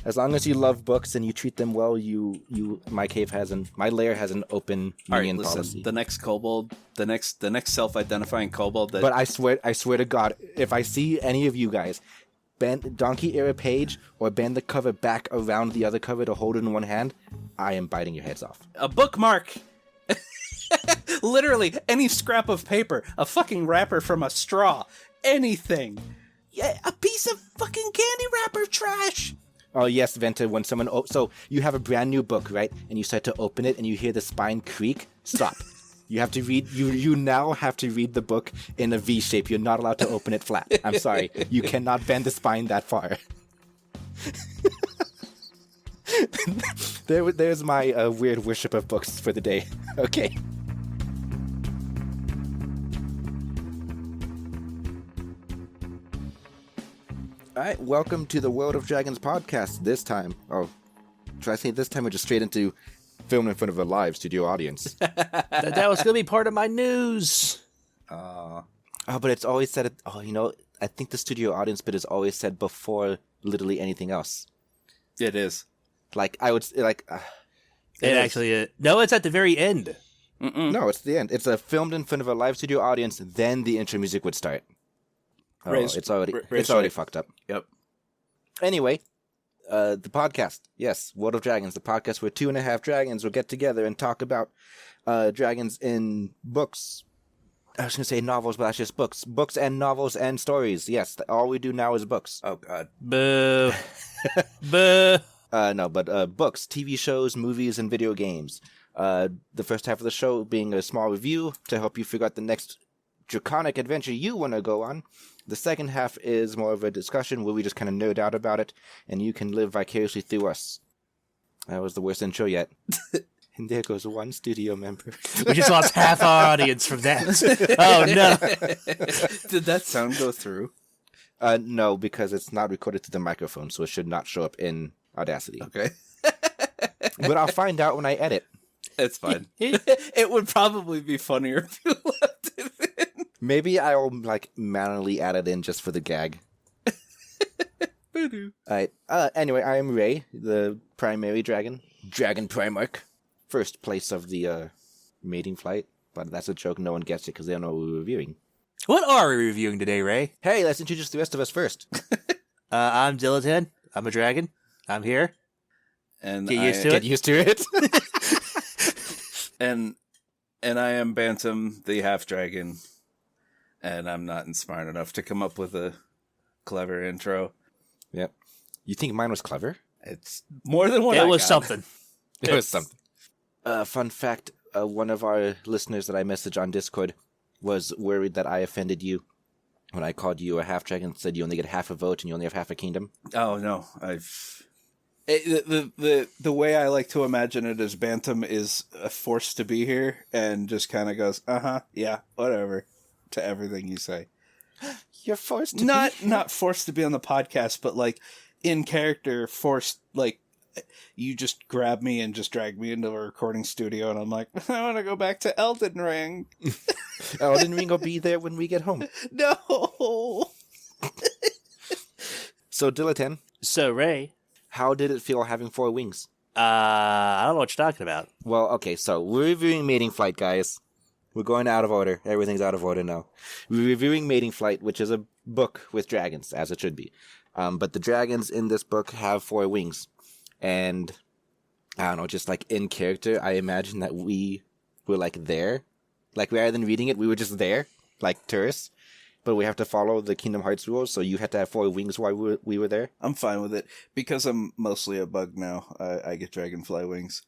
As long as you love books and you treat them well, my lair has an open union policy. The next kobold, the next self-identifying kobold. But I swear to God, if I see any of you guys bend Donkey Era page or bend the cover back around the other cover to hold it in one hand, I am biting your heads off. A bookmark. Literally any scrap of paper, a fucking wrapper from a straw, anything. Yeah, a piece of fucking candy wrapper trash. Oh yes, Venta, when someone... so you have a brand new book, right? And you start to open it and you hear the spine creak. Stop. You have to read... You now have to read the book in a V shape. You're not allowed to open it flat. I'm sorry. You cannot bend the spine that far. There's my weird worship of books for the day. Okay. All right, welcome to the World of Dragons podcast. This time, should I say this time or just straight into film in front of a live studio audience? That was going to be part of my news. But it's always said, I think the studio audience bit is always said before literally anything else. It is. Like, I would, like... It actually is. No, it's at the very end. No, it's the end. It's filmed in front of a live studio audience, then the intro music would start. Oh, it's already fucked up. Yep. Anyway, the podcast. Yes, World of Dragons, the podcast where 2.5 dragons will get together and talk about dragons in books. I was going to say novels, but that's just books. Books and novels and stories. Yes, all we do now is books. Oh, God. Boo. Boo. Books, TV shows, movies, and video games. The first half of the show being a small review to help you figure out the next draconic adventure you want to go on. The second half is more of a discussion where we just kind of nerd out about it, and you can live vicariously through us. That was the worst intro yet. And there goes one studio member. We just lost half our audience from that. Oh, no. Did that sound go through? No, because it's not recorded to the microphone, so it should not show up in Audacity. Okay. But I'll find out when I edit. It's fine. It would probably be funnier if you left it in. Maybe I'll, manually add it in just for the gag. Alright. Anyway, I am Ray, the primary dragon. Dragon Primarch. First place of the mating flight. But that's a joke. No one gets it because they don't know what we're reviewing. What are we reviewing today, Ray? Hey, let's introduce the rest of us first. I'm Dilettante. I'm a dragon. I'm here. And Get used to it. And I am Bantam, the half dragon. And I'm not smart enough to come up with a clever intro. Yep. You think mine was clever? It's more than what it I was got. something. It was something. Fun fact, one of our listeners that I messaged on Discord was worried that I offended you when I called you a half dragon and said you only get half a vote and you only have half a kingdom. Oh, no. The way I like to imagine it is Bantam is forced to be here and just kind of goes, yeah, whatever, to everything you say. You're forced to Not forced to be on the podcast, but in character forced, you just grab me and just drag me into a recording studio and I'm like, I want to go back to Elden Ring. Elden Ring will be there when we get home. No. So, Dilettante. So, Ray. How did it feel having 4 wings? I don't know what you're talking about. Well, okay, so we're reviewing Mating Flight, guys. We're going out of order. Everything's out of order now. We're reviewing Mating Flight, which is a book with dragons, as it should be. But the dragons in this book have 4 wings. And, I don't know, just in character, I imagine that we were there. Rather than reading it, we were just there, like tourists. But we have to follow the Kingdom Hearts rules, so you had to have 4 wings while we were there. I'm fine with it. Because I'm mostly a bug now, I get dragonfly wings.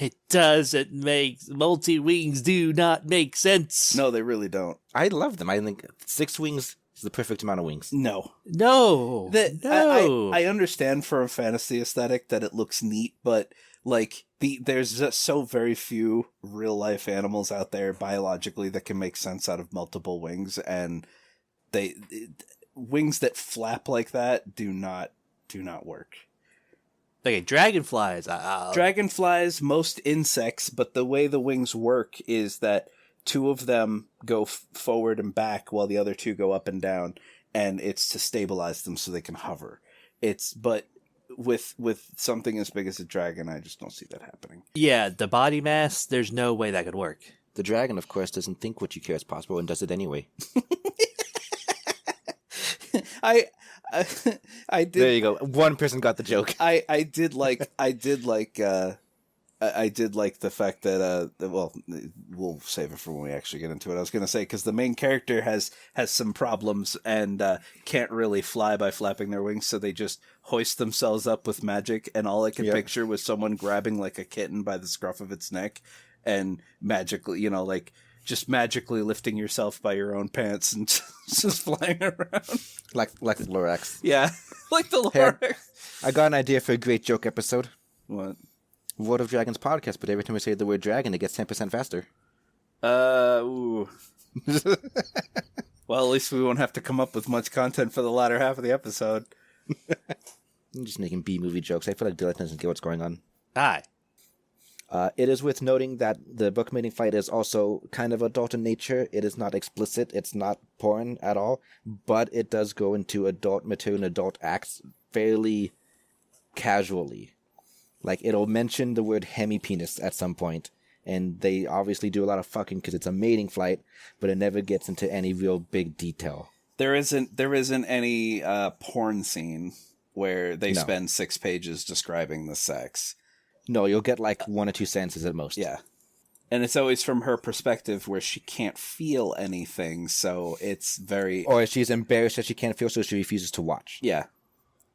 It doesn't make... Multi-wings do not make sense. No, they really don't. I love them. I think 6 wings is the perfect amount of wings. No. No. I understand for a fantasy aesthetic that it looks neat, but, there's just so very few real-life animals out there biologically that can make sense out of multiple wings, and... wings that flap like that do not work. Okay, dragonflies. Dragonflies, most insects, but the way the wings work is that 2 of them go forward and back while the other 2 go up and down, and it's to stabilize them so they can hover. But with something as big as a dragon, I just don't see that happening. Yeah, the body mass, there's no way that could work. The dragon, of course, doesn't think what you care is possible and does it anyway. I did. There you go. One person got the joke. I did like the fact that well, we'll save it for when we actually get into it. I was gonna say, because the main character has some problems and can't really fly by flapping their wings, so they just hoist themselves up with magic, and all I could picture was someone grabbing like a kitten by the scruff of its neck and magically, like just magically lifting yourself by your own pants and just flying around like the Lorax. Yeah, like the Here. Lorax. I got an idea for a great joke episode. What? World of Dragons podcast, but every time we say the word dragon, it gets 10% faster. Ooh. Well, at least we won't have to come up with much content for the latter half of the episode. I'm just making B-movie jokes. I feel like Dylan doesn't get what's going on. Hi. It is worth noting that the book Mating Fight is also kind of adult in nature. It is not explicit. It's not porn at all. But it does go into adult material and adult acts fairly casually. Like, it'll mention the word hemipenis at some point, and they obviously do a lot of fucking because it's a mating flight, but it never gets into any real big detail. There isn't any porn scene where they spend 6 pages describing the sex. No, you'll get like 1 or 2 sentences at most. Yeah. And it's always from her perspective where she can't feel anything, so it's very... Or she's embarrassed that she can't feel, so she refuses to watch. Yeah.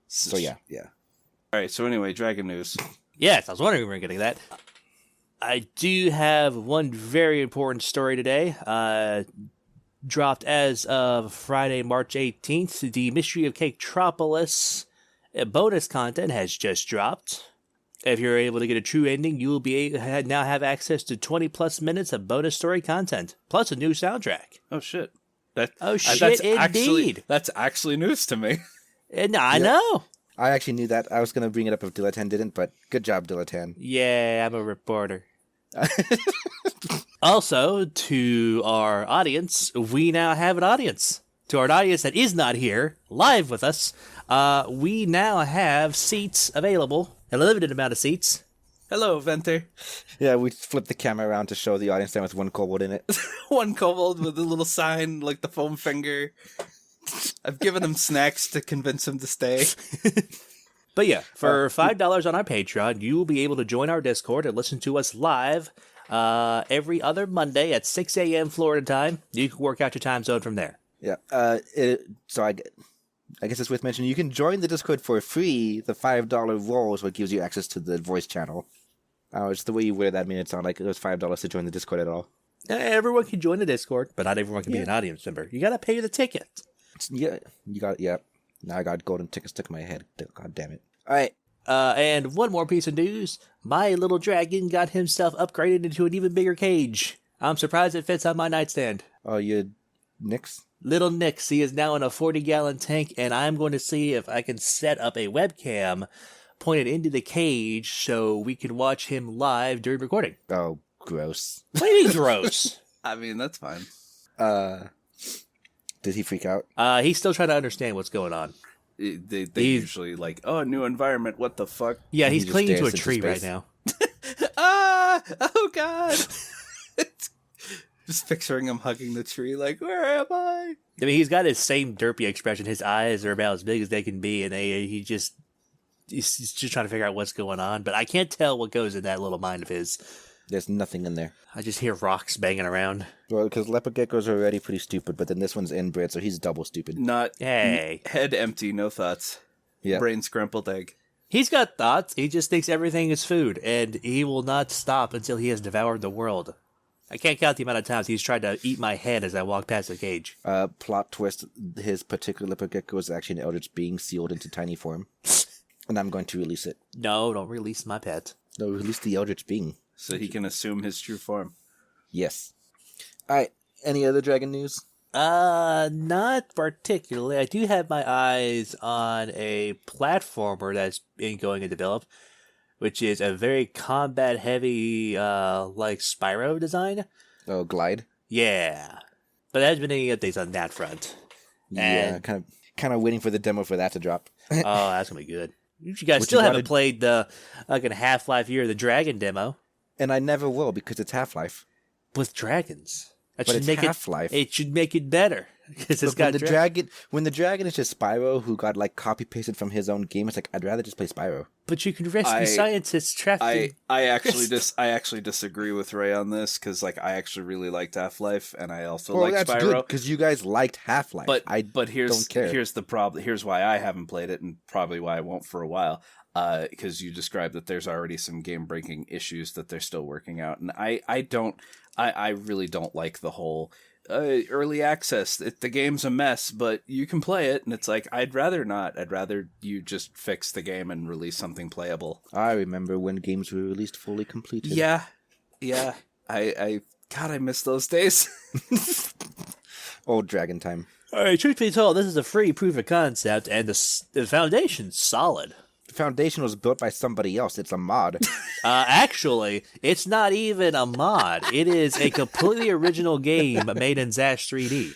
So yeah. Yeah. All right, so anyway, Dragon News. Yes, I was wondering if we were getting that. I do have one very important story today. Dropped as of Friday, March 18th. The Mystery of Caketropolis bonus content has just dropped. If you're able to get a true ending, you will be now have access to 20 plus minutes of bonus story content, plus a new soundtrack. Oh, shit. Shit, indeed. That's actually news to me. And I know. I actually knew that. I was going to bring it up if Dilatan didn't, but good job, Dilatan. Yeah, I'm a reporter. Also, to our audience, we now have an audience. To our audience that is not here, live with us, we now have seats available, a limited amount of seats. Hello, Venter. Yeah, we flipped the camera around to show the audience there with one kobold in it. One kobold with a little sign like the foam finger. I've given him snacks to convince him to stay. But yeah, for $5 on our Patreon, you will be able to join our Discord and listen to us live every other Monday at 6 a.m. Florida time. You can work out your time zone from there. Yeah. So I guess it's worth mentioning, you can join the Discord for free. The $5 roll is what gives you access to the voice channel. It's the way you wear that made it sound like it was $5 to join the Discord at all. Everyone can join the Discord, but not everyone can be an audience member. You gotta pay the ticket. Yeah, you got, yeah. Now I got golden tickets stuck in my head. God damn it. All right. And one more piece of news. My little dragon got himself upgraded into an even bigger cage. I'm surprised it fits on my nightstand. Oh, you Nix? Little Nix, he is now in a 40-gallon tank, and I'm going to see if I can set up a webcam pointed into the cage so we can watch him live during recording. Oh, gross. What do you mean gross? I mean, that's fine. Did he freak out? He's still trying to understand what's going on. They usually like, oh, new environment, what the fuck? Yeah, he's He just clinging to a stares into tree right space. now. Oh god! Just picturing him hugging the tree, like, where am I? I mean, he's got his same derpy expression. His eyes are about as big as they can be, and he's just trying to figure out what's going on. But I can't tell what goes in that little mind of his. There's nothing in there. I just hear rocks banging around. Well, because leopard geckos are already pretty stupid, but then this one's inbred, so he's double stupid. Not Hey. head empty, no thoughts. Yeah. Brain scrambled egg. He's got thoughts. He just thinks everything is food, and he will not stop until he has devoured the world. I can't count the amount of times he's tried to eat my head as I walk past the cage. Plot twist, his particular leopard gecko is actually an eldritch being sealed into tiny form. And I'm going to release it. No, don't release my pet. No, release the eldritch being. So he can assume his true form. Yes. Alright, any other dragon news? Not particularly. I do have my eyes on a platformer that's been going to develop, which is a very combat-heavy, like Spyro design. Oh, Glide? Yeah. But there hasn't been any updates on that front. Yeah, And- kind of waiting for the demo for that to drop. Oh, that's gonna be good. You guys Would still you haven't wanna- played the Half-Life Year of the Dragon demo And I never will because it's Half-Life. with dragons. That But should it's make Half-Life. It should make it better because it's But when got the dragon, when the dragon is just Spyro, who got like copy pasted from his own game, it's like I'd rather just play Spyro. But you can rescue scientists trapped in... I actually disagree with Ray on this because like I actually really liked Half-Life and I also like that's Spyro. good because you guys liked Half-Life. But don't care. Here's the problem. Here's why I haven't played it and probably why I won't for a while. Because you described that there's already some game breaking issues that they're still working out, and I really don't like the whole early access. The game's a mess, but you can play it, and it's like I'd rather not. I'd rather you just fix the game and release something playable. I remember when games were released fully completed. Yeah. I miss those days. Old Dragon time. All right, truth be told, this is a free proof of concept, and the foundation's solid. The foundation was built by somebody else. It's a mod. Actually, it's not even a mod. It is a completely original game made in Zash 3D,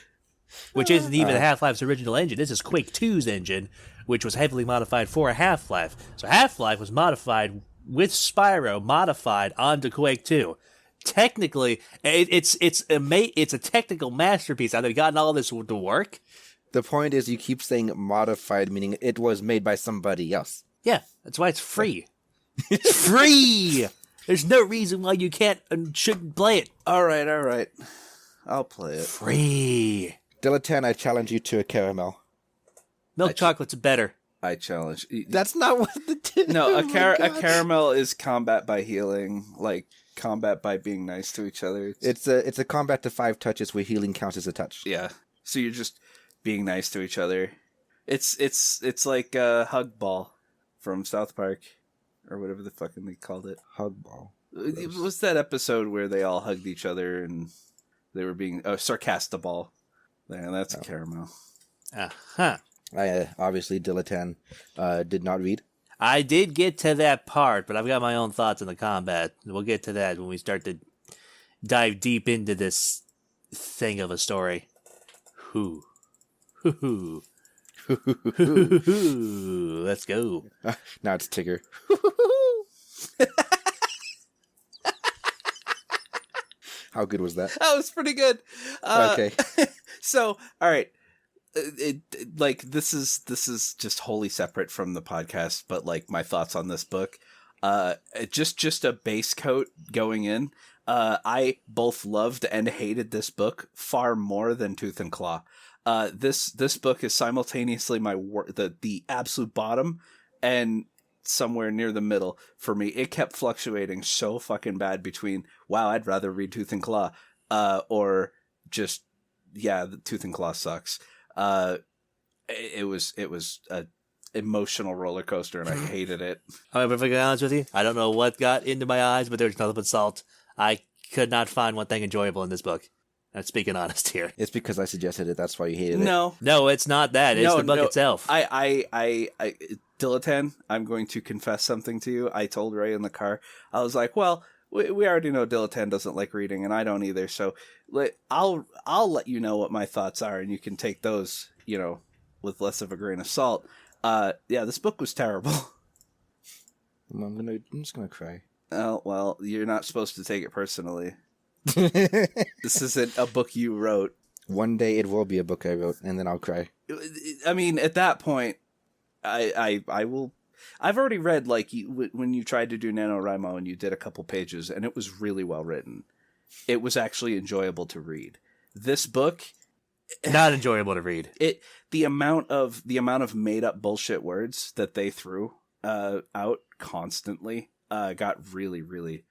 which isn't even Half-Life's original engine. This is Quake 2's engine, which was heavily modified for Half-Life. So Half-Life was modified with Spyro, modified onto Quake 2. Technically, it's a technical masterpiece. How they've gotten all this to work. The point is, you keep saying modified, meaning it was made by somebody else. Yeah, that's why it's free. It's free! There's no reason why you can't and shouldn't play it. All right. I'll play it. Free. Dilettante, I challenge you to a caramel. Milk chocolate's better. I challenge. That's not what the... No, a caramel is combat by healing, like combat by being nice to each other. It's a combat to 5 touches where healing counts as a touch. Yeah. So you're just being nice to each other. It's like a hug ball from South Park, or whatever the fucking they called it. Hug ball. It was that episode where they all hugged each other and they were being sarcastaball. Yeah, that's a caramel. Uh-huh. I obviously Dilettante did not read. I did get to that part, but I've got my own thoughts on the combat. We'll get to that when we start to dive deep into this thing of a story. Hoo. Hoo. Let's go. Now it's Tigger. How good was that? That was pretty good. Okay. So, all right. This is just wholly separate from the podcast, but like my thoughts on this book. Just a base coat going in. I both loved and hated this book far more than Tooth and Claw. This book is simultaneously the absolute bottom and somewhere near the middle for me. It kept fluctuating so fucking bad between, wow, I'd rather read Tooth and Claw, or just, yeah, the Tooth and Claw sucks. It was a emotional roller coaster and I hated it. I'm perfectly honest with you. I don't know what got into my eyes, but there's nothing but salt. I could not find one thing enjoyable in this book. I'm speaking honest here. It's because I suggested it. That's why you hated it. No, it's not that. It's the book itself. I Dilettante, I'm going to confess something to you. I told Ray in the car. I was like, well, we already know Dilettante doesn't like reading, and I don't either. So I'll let you know what my thoughts are, and you can take those, with less of a grain of salt. Yeah, this book was terrible. I'm just gonna cry. Oh well, you're not supposed to take it personally. This isn't a book you wrote. One day it will be a book I wrote, and then I'll cry. I mean, at that point, I will. I've already read when you tried to do NaNoWriMo and you did a couple pages, and it was really well written. It was actually enjoyable to read. This book, not enjoyable to read. The amount of made up bullshit words that they threw out constantly got really, really,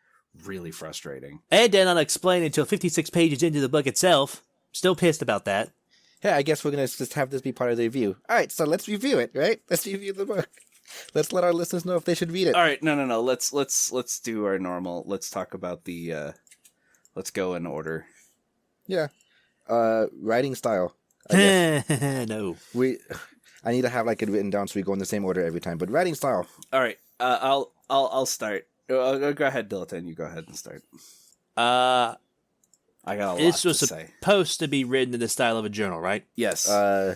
really frustrating. And then not explained until 56 pages into the book itself. Still pissed about that. Hey, I guess we're gonna just have this be part of the review. All right, so let's review it, right? Let's review the book. Let's let our listeners know if they should read it. All right, no. Let's do our normal. Let's talk about the. Let's go in order. Yeah. Writing style. I guess. No. I need to have it written down so we go in the same order every time. But writing style. All right. I'll start. Go ahead, Dilettante. You go ahead and start. I got a lot this to was say. supposed to be written in the style of a journal, right? Yes. Yeah.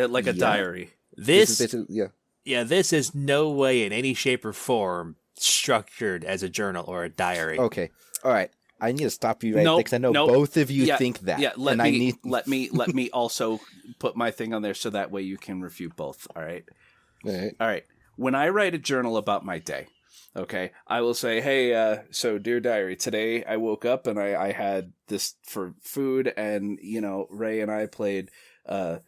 Like a diary. This is basically, yeah. Yeah, this is no way in any shape or form structured as a journal or a diary. Okay. All right. I need to stop you right there Nope, because I know nope. both of you Yeah, think that. Yeah, and I need... let me also put my thing on there so that way you can refute both. All right. All All right. When I write a journal about my day, okay, I will say, hey, so dear diary, today I woke up and I had this for food, and Ray and I played a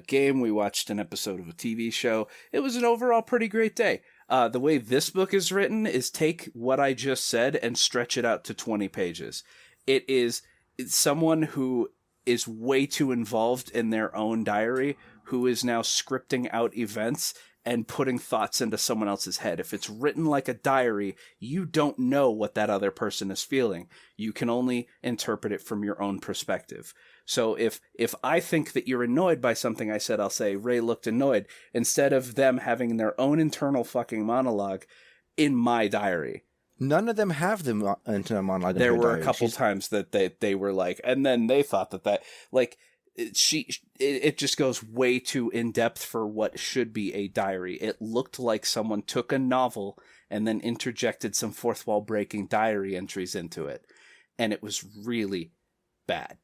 game. We watched an episode of a TV show. It was an overall pretty great day. The way this book is written is take what I just said and stretch it out to 20 pages. It's someone who is way too involved in their own diary, who is now scripting out events and putting thoughts into someone else's head. If it's written like a diary, you don't know what that other person is feeling. You can only interpret it from your own perspective. So if I think that you're annoyed by something I said, I'll say, Ray looked annoyed, instead of them having their own internal fucking monologue in my diary. None of them have the internal monologue in There her were diary. a couple times that they were like, and then they thought that like, it just goes way too in depth for what should be a diary. It looked like someone took a novel and then interjected some fourth wall breaking diary entries into it, and it was really bad.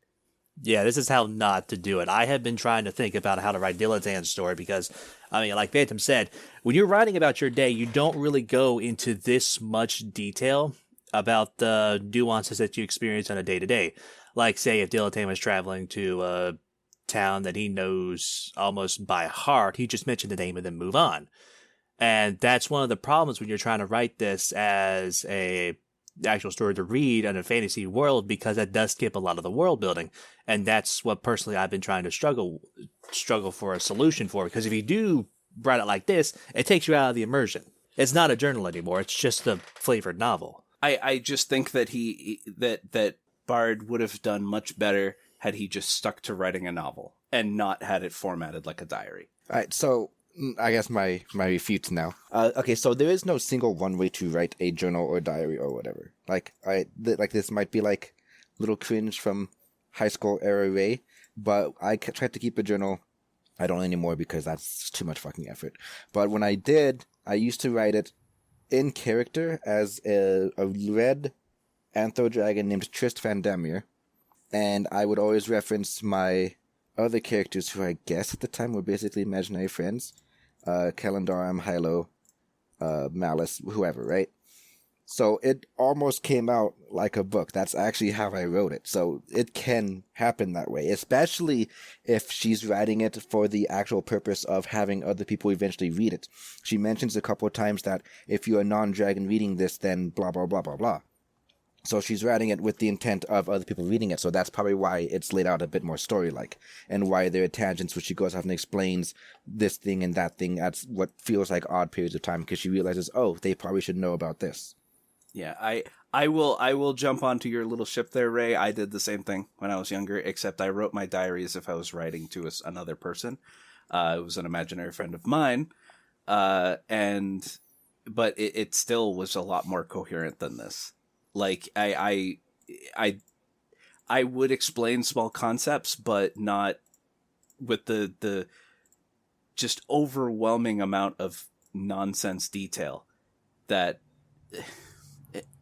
Yeah, this is how not to do it. I have been trying to think about how to write Dilettant's story because, like Phantom said, when you're writing about your day, you don't really go into this much detail about the nuances that you experience on a day-to-day. Like, say, if Dilettant was traveling to a town that he knows almost by heart, he just mentioned the name and then move on. And that's one of the problems when you're trying to write this as a actual story to read in a fantasy world, because that does skip a lot of the world building. And that's what personally I've been trying to struggle for a solution for, because if you do write it like this, it takes you out of the immersion. It's not a journal anymore. It's just a flavored novel. I just think that that Bard would have done much better had he just stuck to writing a novel and not had it formatted like a diary. All right, so I guess my refutes now. Okay, so there is no single one way to write a journal or diary or whatever. Like, this might be like a little cringe from high school era Ray, but I tried to keep a journal. I don't anymore because that's too much fucking effort. But when I did, I used to write it in character as a red antho dragon named Trist Van Damir, and I would always reference my other characters who I guess at the time were basically imaginary friends. Kalandaram, Hylo, Malice, whoever, right? So it almost came out like a book. That's actually how I wrote it. So it can happen that way, especially if she's writing it for the actual purpose of having other people eventually read it. She mentions a couple of times that if you're a non-dragon reading this, then blah, blah, blah, blah, blah. So she's writing it with the intent of other people reading it. So that's probably why it's laid out a bit more story-like, and why there are tangents which she goes off and explains this thing and that thing at what feels like odd periods of time, because she realizes, oh, they probably should know about this. Yeah, I will jump onto your little ship there, Ray. I did the same thing when I was younger, except I wrote my diary as if I was writing to another person. It was an imaginary friend of mine, but it still was a lot more coherent than this. Like, I would explain small concepts, but not with the just overwhelming amount of nonsense detail that...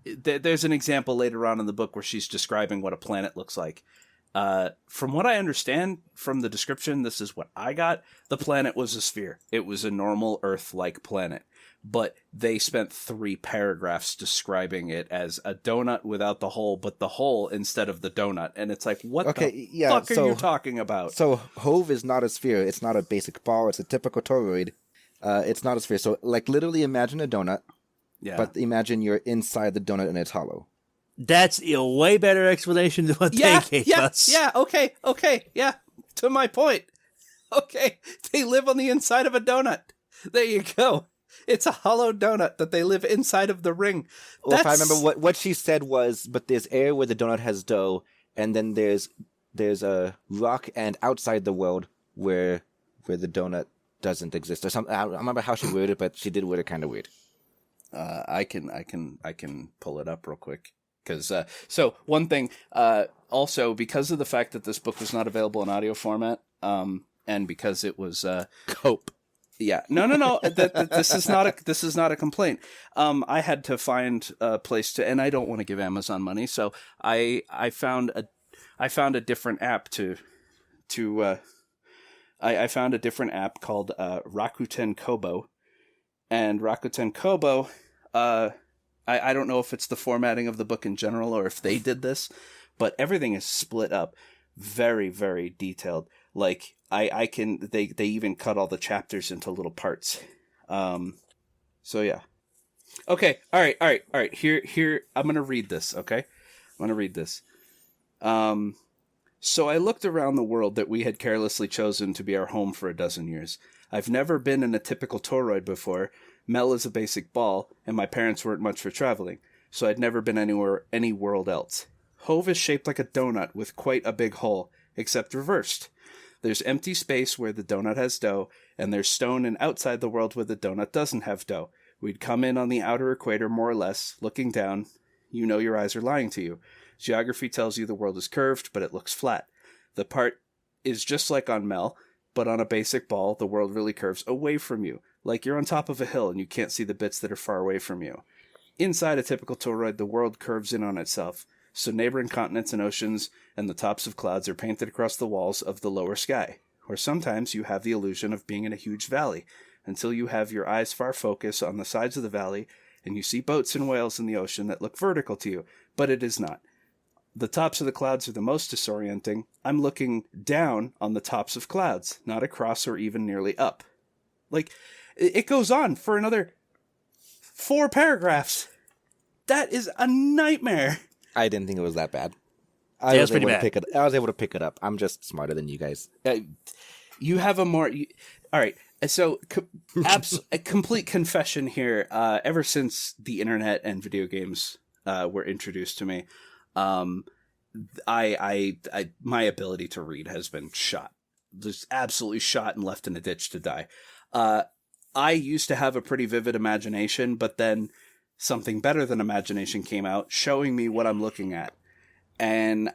There's an example later on in the book where she's describing what a planet looks like. From what I understand from the description, this is what I got. The planet was a sphere. It was a normal Earth-like planet. But they spent 3 paragraphs describing it as a donut without the hole, but the hole instead of the donut. And it's like, what the fuck are you talking about? So Hove is not a sphere. It's not a basic ball. It's a typical toroid. It's not a sphere. So, like, literally imagine a donut. Yeah. But imagine you're inside the donut and it's hollow. That's a way better explanation than what they gave us. Yeah, okay, yeah. To my point. Okay, they live on the inside of a donut. There you go. It's a hollow donut that they live inside of the ring. Well, if I remember what she said was, but there's air where the donut has dough, and then there's a rock and outside the world where the donut doesn't exist. Or something. I don't remember how she worded it, but she did word it kind of weird. I can pull it up real quick. Because so one thing, also because of the fact that this book was not available in audio format, and because it was cope. Yeah, no. This is not a complaint. I had to find a place to, and I don't want to give Amazon money, so I found a different app I found a different app called Rakuten Kobo, and Rakuten Kobo. I don't know if it's the formatting of the book in general or if they did this, but everything is split up very, very detailed. Like they even cut all the chapters into little parts. So yeah. Okay. All right. Here, I'm going to read this. Okay. I'm going to read this. So I looked around the world that we had carelessly chosen to be our home for a dozen years. I've never been in a typical toroid before. Mel is a basic ball, and my parents weren't much for traveling, so I'd never been any world else. Hove is shaped like a donut with quite a big hole, except reversed. There's empty space where the donut has dough, and there's stone and outside the world where the donut doesn't have dough. We'd come in on the outer equator more or less, looking down. You know your eyes are lying to you. Geography tells you the world is curved, but it looks flat. The part is just like on Mel, but on a basic ball, the world really curves away from you, like you're on top of a hill and you can't see the bits that are far away from you. Inside a typical toroid, the world curves in on itself, so neighboring continents and oceans and the tops of clouds are painted across the walls of the lower sky. Or sometimes you have the illusion of being in a huge valley, until you have your eyes far focused on the sides of the valley, and you see boats and whales in the ocean that look vertical to you, but it is not. The tops of the clouds are the most disorienting. I'm looking down on the tops of clouds, not across or even nearly up. Like, it goes on for another 4 paragraphs. That is a nightmare. I didn't think it was that bad. Yeah, it was pretty bad. I was able to pick it up. I'm just smarter than you guys. You have a more... all right, so a complete confession here. Ever since the internet and video games were introduced to me, my ability to read has been shot. Just absolutely shot and left in a ditch to die. I used to have a pretty vivid imagination, but then something better than imagination came out, showing me what I'm looking at. And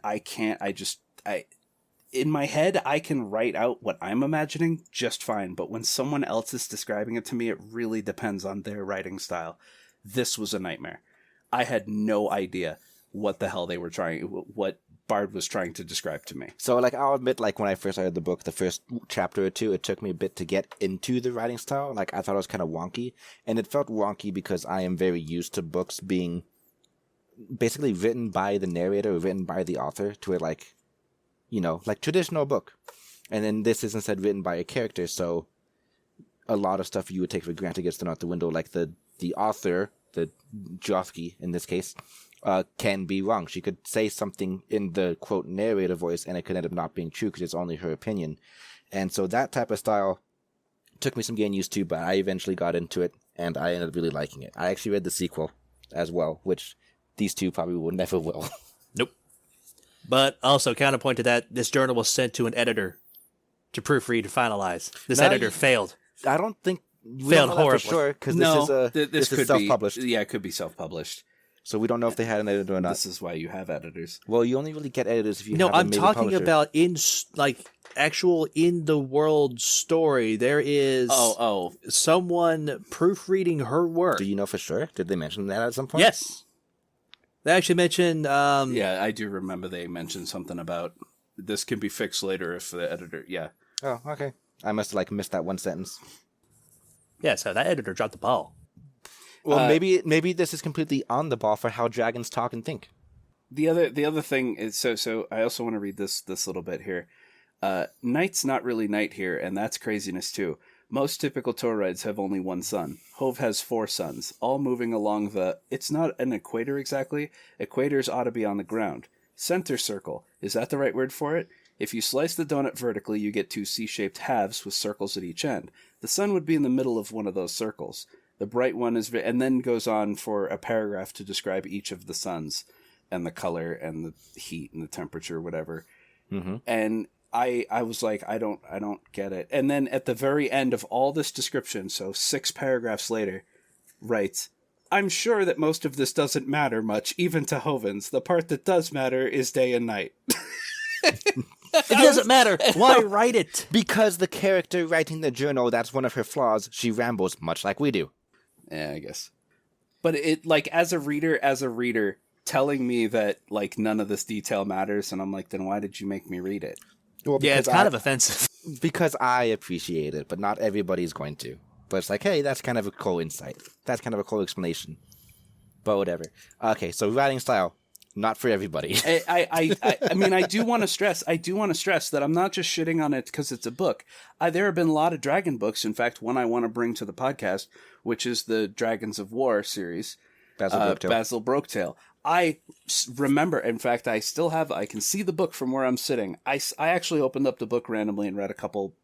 in my head, I can write out what I'm imagining just fine, but when someone else is describing it to me, it really depends on their writing style. This was a nightmare. I had no idea what the hell what Bard was trying to describe to me. So, like, I'll admit, like, when I first started the book, the first chapter or two, it took me a bit to get into the writing style. Like, I thought it was kind of wonky, and it felt wonky because I am very used to books being basically written by the narrator, or written by the author, to it, like, you know, like traditional book. And then this is instead written by a character, so a lot of stuff you would take for granted gets thrown out the window, like the author, the Jyothky in this case, can be wrong. She could say something in the, quote, narrator voice, and it could end up not being true because it's only her opinion. And so that type of style took me some getting used to, but I eventually got into it, and I ended up really liking it. I actually read the sequel as well, which these two probably will never will. Nope. But also, counterpoint to that, this journal was sent to an editor to proofread and finalize. This editor failed. I don't think... Failed horribly. For sure, because this is self-published. Yeah, it could be self-published. So we don't know if they had an editor or not. This is why you have editors. Well, you only really get editors if you No, have I'm a major talking publisher. about actual in the world story. There is someone proofreading her work. Do you know for sure? Did they mention that at some point? Yes. They actually mentioned... yeah, I do remember they mentioned something about this can be fixed later if the editor... Yeah. Oh, okay. I must have missed that one sentence. Yeah, so that editor dropped the ball. Well, maybe this is completely on the ball for how dragons talk and think. The other thing is so I also want to read this little bit here. Night's not really night here, and that's craziness too. Most typical toroids have only one sun. Hove has 4 suns, all moving along it's not an equator exactly. Equators ought to be on the ground. Center circle, is that the right word for it? If you slice the donut vertically, you get 2 C-shaped halves with circles at each end. The sun would be in the middle of one of those circles. The bright one is... and then goes on for a paragraph to describe each of the suns and the color and the heat and the temperature, whatever. Mm-hmm. And I was like, I don't get it. And then at the very end of all this description, so 6 paragraphs later, writes, I'm sure that most of this doesn't matter much, even to Hovens. The part that does matter is day and night. It doesn't matter. Why write it? Because the character writing the journal, that's one of her flaws. She rambles much like we do. Yeah, I guess. But it, like, as a reader, telling me that, like, none of this detail matters, and I'm like, then why did you make me read it? Well, Yeah, it's kind of offensive. Because I appreciate it, but not everybody's going to. But it's like, hey, that's kind of a cool insight. That's kind of a cool explanation. But whatever. Okay, so writing style, not for everybody. I mean, I do want to stress that I'm not just shitting on it because it's a book. There have been a lot of dragon books. In fact, one I want to bring to the podcast, which is the Dragons of War series. Basil Broketail. I remember, in fact, I can see the book from where I'm sitting. I actually opened up the book randomly and read a couple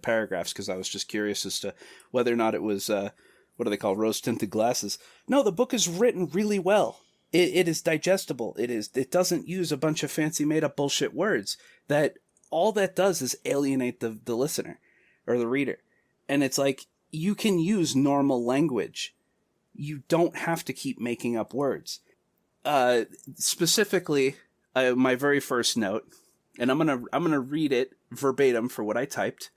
paragraphs because I was just curious as to whether or not it was, what do they call, rose-tinted glasses. No, the book is written really well. It is digestible. It doesn't use a bunch of fancy made-up bullshit words. That all that does is alienate the listener or the reader. And it's like, you can use normal language. You don't have to keep making up words. Specifically, my very first note, and I'm gonna read it verbatim for what I typed.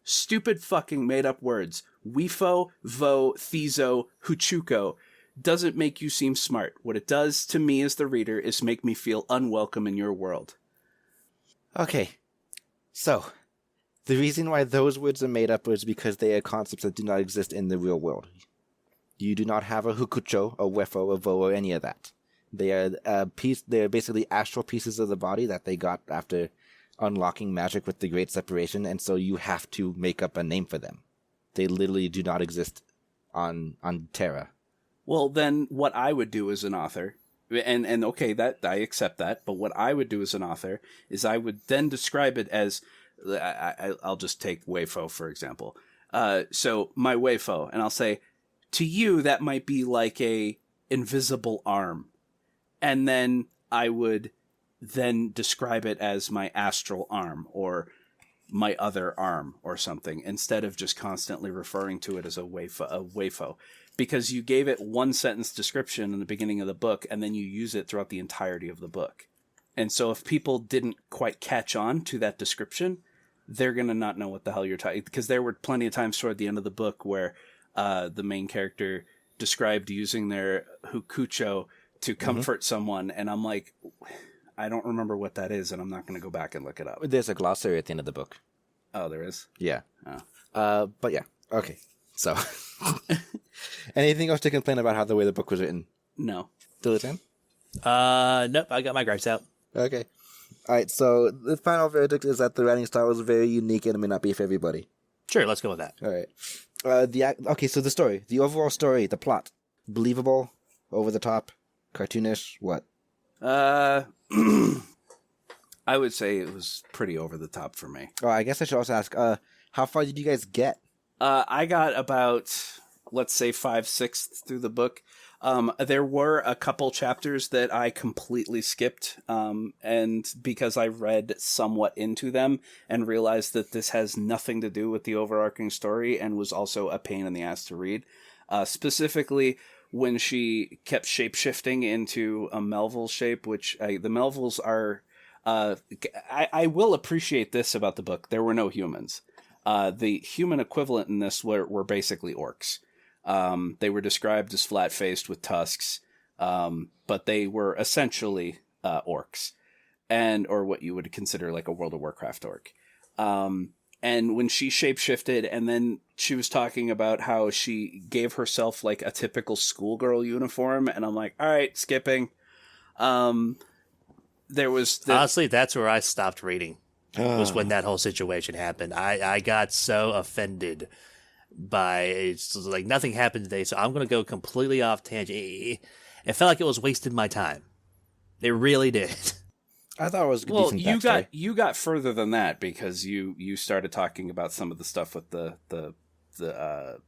Stupid fucking made up words. Wefo, vo, thizo, huchuko doesn't make you seem smart. What it does to me as the reader is make me feel unwelcome in your world. Okay, so the reason why those words are made up is because they are concepts that do not exist in the real world. You do not have a hukucho, a wefo, a vo, or any of that. They are They are basically astral pieces of the body that they got after unlocking magic with the Great Separation, and so you have to make up a name for them. They literally do not exist on Terra. Well, then what I would do as an author, and okay, that I accept that, but what I would do as an author is I would then describe it as, I'll just take Wefo, for example. So my Wefo, and I'll say, to you, that might be like a invisible arm. And then I would then describe it as my astral arm or my other arm or something, instead of just constantly referring to it as a Wefo. Because you gave it one sentence description in the beginning of the book, and then you use it throughout the entirety of the book. And so if people didn't quite catch on to that description, they're going to not know what the hell you're talking, because there were plenty of times toward the end of the book where the main character described using their hukucho to comfort someone, and I'm like, I don't remember what that is, and I'm not going to go back and look it up. There's a glossary at the end of the book. Oh, there is? Yeah. Oh. But yeah, okay. So, anything else to complain about how the way the book was written? No. Diligent? Nope, I got my gripes out. Okay. Alright, so the final verdict is that the writing style is very unique and it may not be for everybody. Sure, let's go with that. Alright. Okay, so the story. The overall story, the plot. Believable, over the top, cartoonish, what? I would say it was pretty over the top for me. Oh, I guess I should also ask, how far did you guys get? I got about, let's say, 5/6 through the book. There were a couple chapters that I completely skipped, and because I read somewhat into them and realized that this has nothing to do with the overarching story and was also a pain in the ass to read. Specifically, when she kept shape-shifting into a Melville shape, which the Melvilles are... I will appreciate this about the book. There were no humans. The human equivalent in this were basically orcs. They were described as flat-faced with tusks, but they were essentially orcs, or what you would consider like a World of Warcraft orc. And when she shapeshifted, and then she was talking about how she gave herself like a typical schoolgirl uniform, and I'm like, all right, skipping. There was Honestly, that's where I stopped reading. Was when that whole situation happened. I got so offended by it's like nothing happened today, so I'm going to go completely off tangent. It felt like it was wasting my time. It really did. I thought it was a well. decent You got further than that because you started talking about some of the stuff with the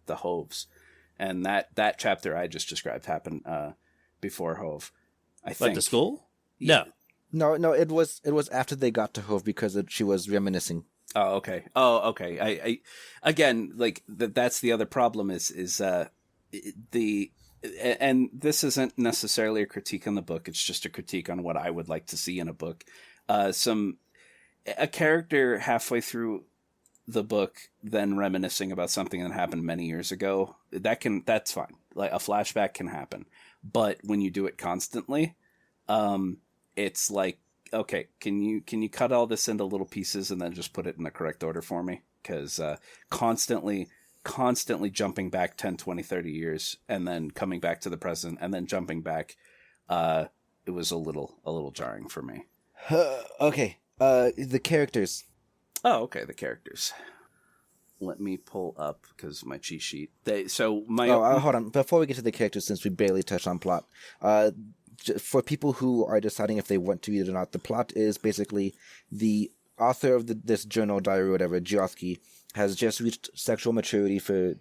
Hoves, and that chapter I just described happened before Hove. I think. Like the school? Yeah. No, it was after they got to Hove because she was reminiscing. Oh, okay. I again, like that's the other problem is and this isn't necessarily a critique on the book. It's just a critique on what I would like to see in a book. a character halfway through the book then reminiscing about something that happened many years ago, that's fine. Like a flashback can happen. But when you do it constantly, it's like, okay, can you cut all this into little pieces and then just put it in the correct order for me? Because constantly jumping back 10, 20, 30 years and then coming back to the present and then jumping back, it was a little jarring for me. Okay, the characters. Oh, okay, the characters. Let me pull up, because my cheat sheet. Hold on. Before we get to the characters, since we barely touched on plot, for people who are deciding if they want to read it or not, the plot is basically the author of this journal, diary, whatever, Jyothky, has just reached sexual maturity for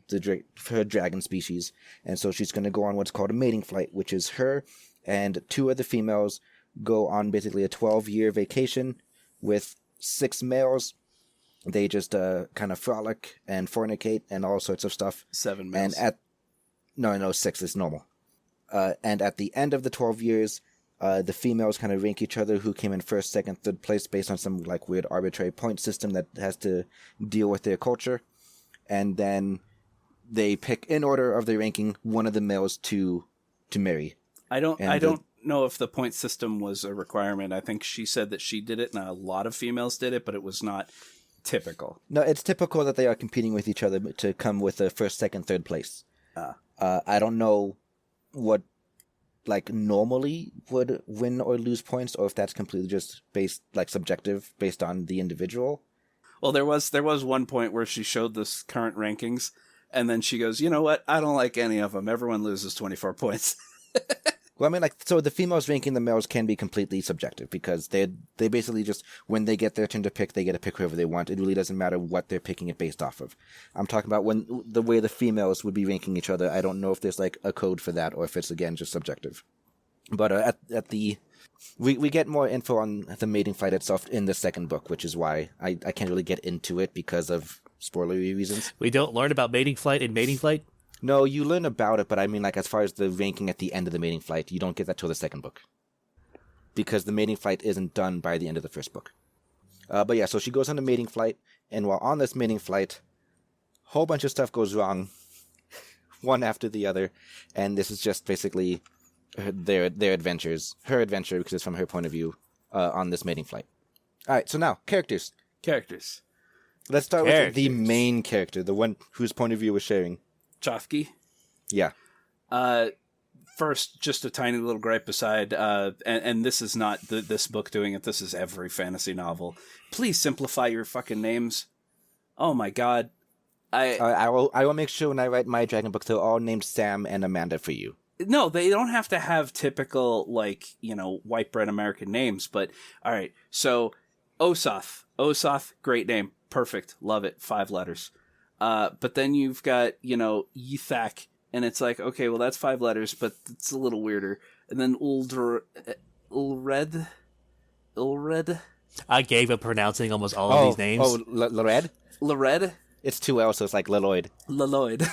her dragon species, and so she's going to go on what's called a mating flight, which is her and 2 other females go on basically a 12-year vacation with 6 males. They just kind of frolic and fornicate and all sorts of stuff. 7 males. And no, 6 is normal. And at the end of the 12 years, the females kind of rank each other who came in first, second, third place based on some like weird arbitrary point system that has to deal with their culture. And then they pick, in order of their ranking, one of the males to marry. I don't know if the point system was a requirement. I think she said that she did it and a lot of females did it, but it was not typical. No, it's typical that they are competing with each other to come with a first, second, third place. I don't know what like normally would win or lose points, or if that's completely just based like subjective based on the individual. Well, there was one point where she showed this current rankings, and then she goes, "You know what? I don't like any of them. Everyone loses 24 points." Well, I mean, like, so the females ranking the males can be completely subjective because they basically just, when they get their turn to pick, they get to pick whoever they want. It really doesn't matter what they're picking it based off of. I'm talking about when the way the females would be ranking each other. I don't know if there's like a code for that or if it's again just subjective. But we get more info on the mating flight itself in the second book, which is why I can't really get into it because of spoilery reasons. We don't learn about mating flight in mating flight? No, you learn about it, but I mean, like, as far as the ranking at the end of the mating flight, you don't get that till the second book. Because the mating flight isn't done by the end of the first book. But yeah, so she goes on the mating flight, and while on this mating flight, a whole bunch of stuff goes wrong, one after the other, and this is just basically their adventures, her adventure, because it's from her point of view, on this mating flight. Alright, so now, characters. Let's start with the main character, the one whose point of view we're sharing. Jyothky. Yeah. First, just a tiny little gripe aside, and this is not this book doing it, this is every fantasy novel. Please simplify your fucking names. Oh my god. I will make sure when I write my dragon book, they're all named Sam and Amanda for you. No, they don't have to have typical, like, you know, white bread American names, but, alright, so, Osath, great name, perfect, love it, 5 letters. But then you've got, you know, Ythak, and it's like, okay, well, that's 5 letters, but it's a little weirder. And then Ulred? I gave up pronouncing almost all of these names. Lored? Lored? It's 2 L, so it's like Leloid. Leloid.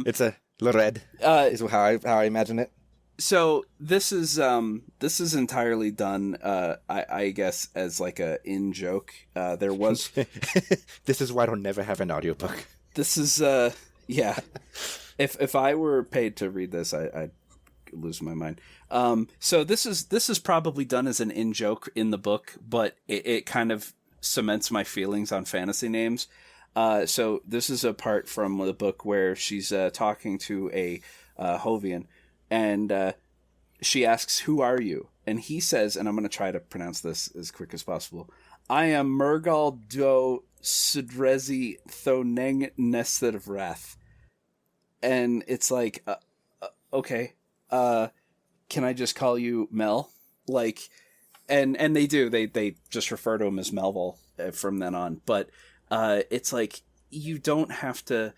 It's a Lored, is how I imagine it. So this is entirely done, I guess, as like a in joke. There was this is why I don't never have an audiobook. This is yeah. If I were paid to read this, I'd lose my mind. So this is probably done as an in joke in the book, but it kind of cements my feelings on fantasy names. So this is a part from the book where she's talking to a Hovian. And she asks, "Who are you?" And he says, and I'm going to try to pronounce this as quick as possible, "I am Murgal do Sudrezi Thoneng Nested Wrath." And it's like, okay, can I just call you Mel? Like, and they do. They just refer to him as Melville from then on. But it's like, you don't have to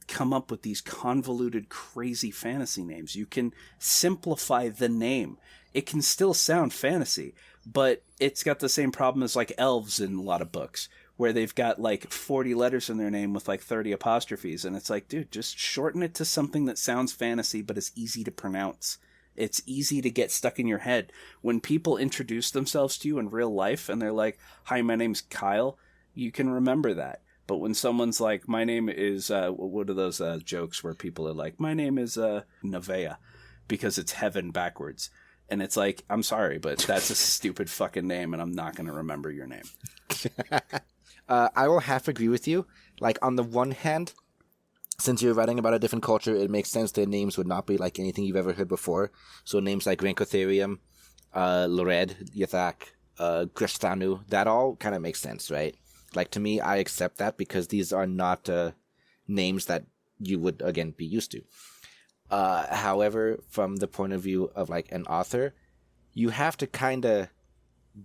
come up with these convoluted, crazy fantasy names. You can simplify the name. It can still sound fantasy, but it's got the same problem as like elves in a lot of books, where they've got like 40 letters in their name with like 30 apostrophes, and it's like, dude, just shorten it to something that sounds fantasy but is easy to pronounce. It's easy to get stuck in your head. When people introduce themselves to you in real life and they're like, "Hi, my name's Kyle," you can remember that. But when someone's like, "My name is," what are those jokes where people are like, "My name is Nevaeh," because it's heaven backwards. And it's like, I'm sorry, but that's a stupid fucking name, and I'm not going to remember your name. I will half agree with you. Like, on the one hand, since you're writing about a different culture, it makes sense that names would not be like anything you've ever heard before. So names like Rancotherium, Lored, Yathak, Grishthanu, that all kind of makes sense, right? Like, to me, I accept that because these are not names that you would, again, be used to. However, from the point of view of like an author, you have to kind of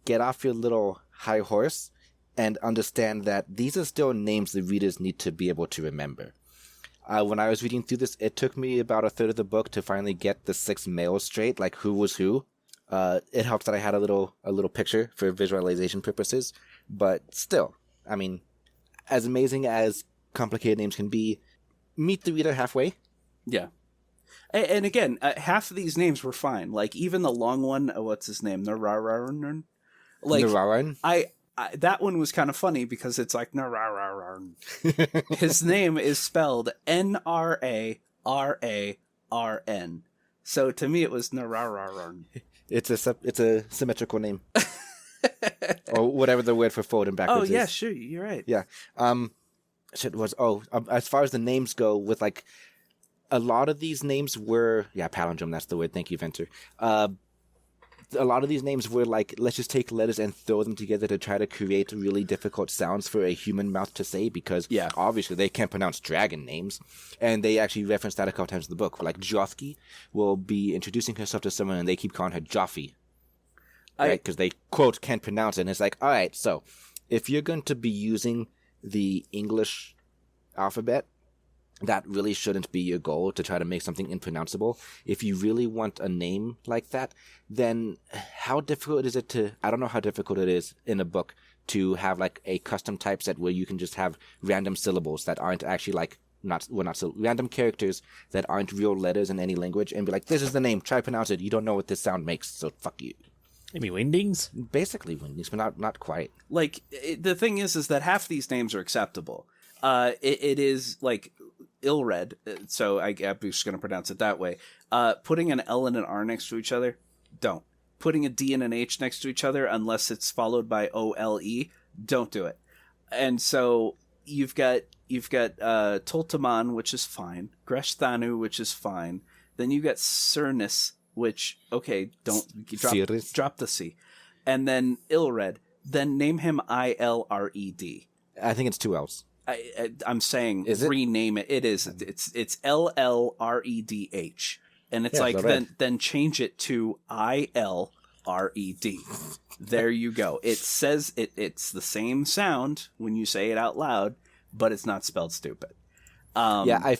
get off your little high horse and understand that these are still names the readers need to be able to remember. When I was reading through this, it took me about a third of the book to finally get the 6 males straight, like who was who. It helps that I had a little picture for visualization purposes, but still, I mean, as amazing as complicated names can be, meet the reader halfway. Yeah. And again, half of these names were fine. Like, even the long one, what's his name? Nararan? Like, Nararan? I that one was kind of funny because it's like Nararan. His name is spelled Nraran. So to me, it was Nararan. It's a symmetrical name. Or whatever the word for forward and backwards is. Oh, yeah, sure. You're right. Yeah. As far as the names go, with like, a lot of these names were, palindrome, that's the word. Thank you, Venter. A lot of these names were like, let's just take letters and throw them together to try to create really difficult sounds for a human mouth to say, because obviously they can't pronounce dragon names. And they actually reference that a couple times in the book. Like, Jyothky will be introducing herself to someone and they keep calling her Joffy. Right? Because they, quote, can't pronounce it. And it's like, all right, so if you're going to be using the English alphabet, that really shouldn't be your goal, to try to make something impronounceable. If you really want a name like that, then how difficult is it to... I don't know how difficult it is in a book to have like a custom typeset where you can just have random syllables that aren't actually like... random characters that aren't real letters in any language, and be like, this is the name, try pronounce it. You don't know what this sound makes, so fuck you. You mean wingdings? Basically wingdings, but not quite. Like, the thing is that half these names are acceptable. It is like... ill-read, so I'm just going to pronounce it that way. Putting an L and an R next to each other, don't. Putting a D and an H next to each other, unless it's followed by O-L-E, don't do it. And so you've got Toltaman, which is fine. Greshthanu, which is fine. Then you've got Cernus, which, okay, don't drop the C. And then ill-read. Then name him I-L-R-E-D. I think it's 2 L's. I'm saying rename it. It is. It's LLREDH, and it's like then change it to ILRED. There you go. It says it's the same sound when you say it out loud, but it's not spelled stupid. I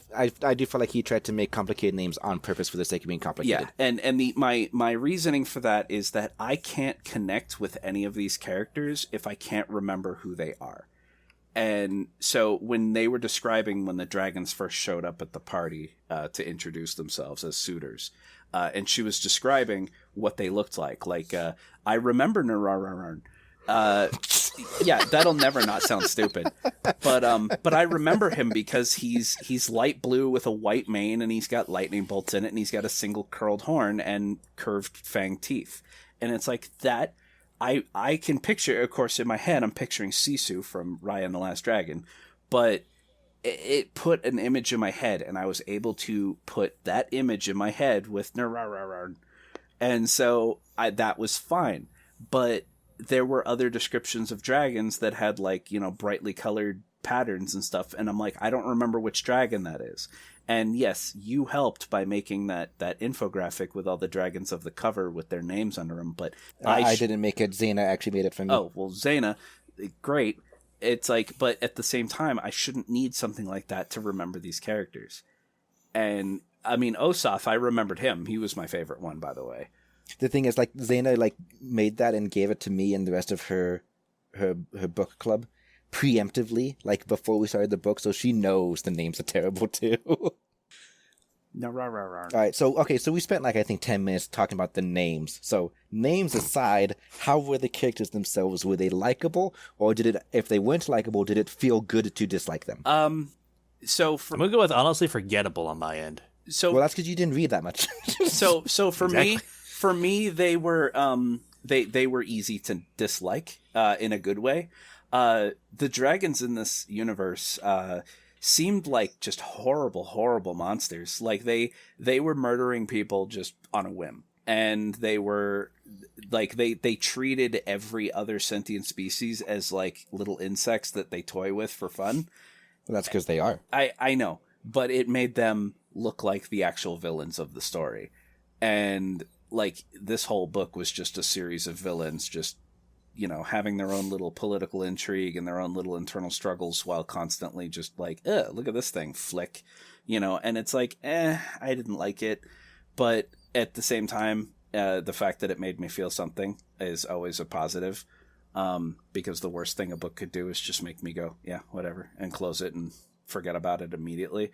do feel like he tried to make complicated names on purpose for the sake of being complicated. Yeah, and my reasoning for that is that I can't connect with any of these characters if I can't remember who they are. And so when they were describing when the dragons first showed up at the party to introduce themselves as suitors, and she was describing what they looked like I remember Nararan. Yeah, that'll never not sound stupid. But I remember him because he's light blue with a white mane, and he's got lightning bolts in it, and he's got a single curled horn and curved fanged teeth. And it's like that. I can picture, of course, in my head, I'm picturing Sisu from Raya and the Last Dragon, but it put an image in my head, and I was able to put that image in my head with Nararan. And so that was fine. But there were other descriptions of dragons that had, like, brightly colored patterns and stuff, and I'm like, I don't remember which dragon that is. And yes, you helped by making that infographic with all the dragons of the cover with their names under them, but I didn't make it. Zena actually made it for me. Oh, well, Zena, great. It's like, but at the same time, I shouldn't need something like that to remember these characters. And, I mean, Osaf, I remembered him. He was my favorite one, by the way. The thing is, like, Zena, like, made that and gave it to me and the rest of her book club preemptively, like, before we started the book, so she knows the names are terrible too. No, rah, rah, rah. All right, so we spent like I think 10 minutes talking about the names. So names aside, how were the characters themselves? Were they likable, or if they weren't likable, did it feel good to dislike them? So I'm gonna go with honestly forgettable on my end. So well, that's because you didn't read that much. so for Exactly. me, they were they were easy to dislike in a good way. The dragons in this universe seemed like just horrible monsters. Like they were murdering people just on a whim, and they were like they treated every other sentient species as like little insects that they toy with for fun. Well, that's because they are. I know, but it made them look like the actual villains of the story. And like this whole book was just a series of villains just, you know, having their own little political intrigue and their own little internal struggles while constantly just like, look at this thing, flick, you know. And it's like, I didn't like it. But at the same time, the fact that it made me feel something is always a positive. Because the worst thing a book could do is just make me go, yeah, whatever, and close it and forget about it immediately.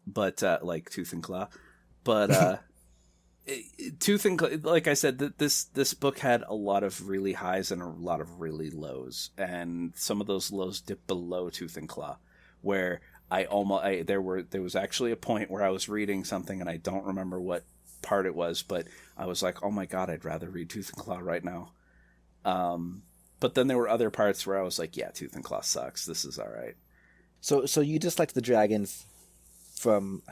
But like Tooth and Claw. But Tooth and Claw, like I said, this book had a lot of really highs and a lot of really lows, and some of those lows dipped below Tooth and Claw, where there was actually a point where I was reading something and I don't remember what part it was, but I was like, oh my god, I'd rather read Tooth and Claw right now. But then there were other parts where I was like, yeah, Tooth and Claw sucks. This is all right. So you dislike the dragons from...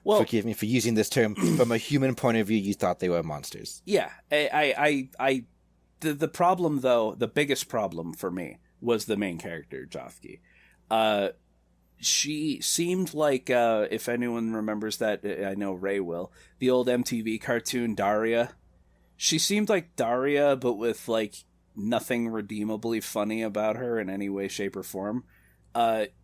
Well, forgive me for using this term. From a human point of view, you thought they were monsters. Yeah. The problem, though, the biggest problem for me was the main character, Jyothky. She seemed like, if anyone remembers that, I know Ray will, the old MTV cartoon Daria. She seemed like Daria, but with, like, nothing redeemably funny about her in any way, shape, or form.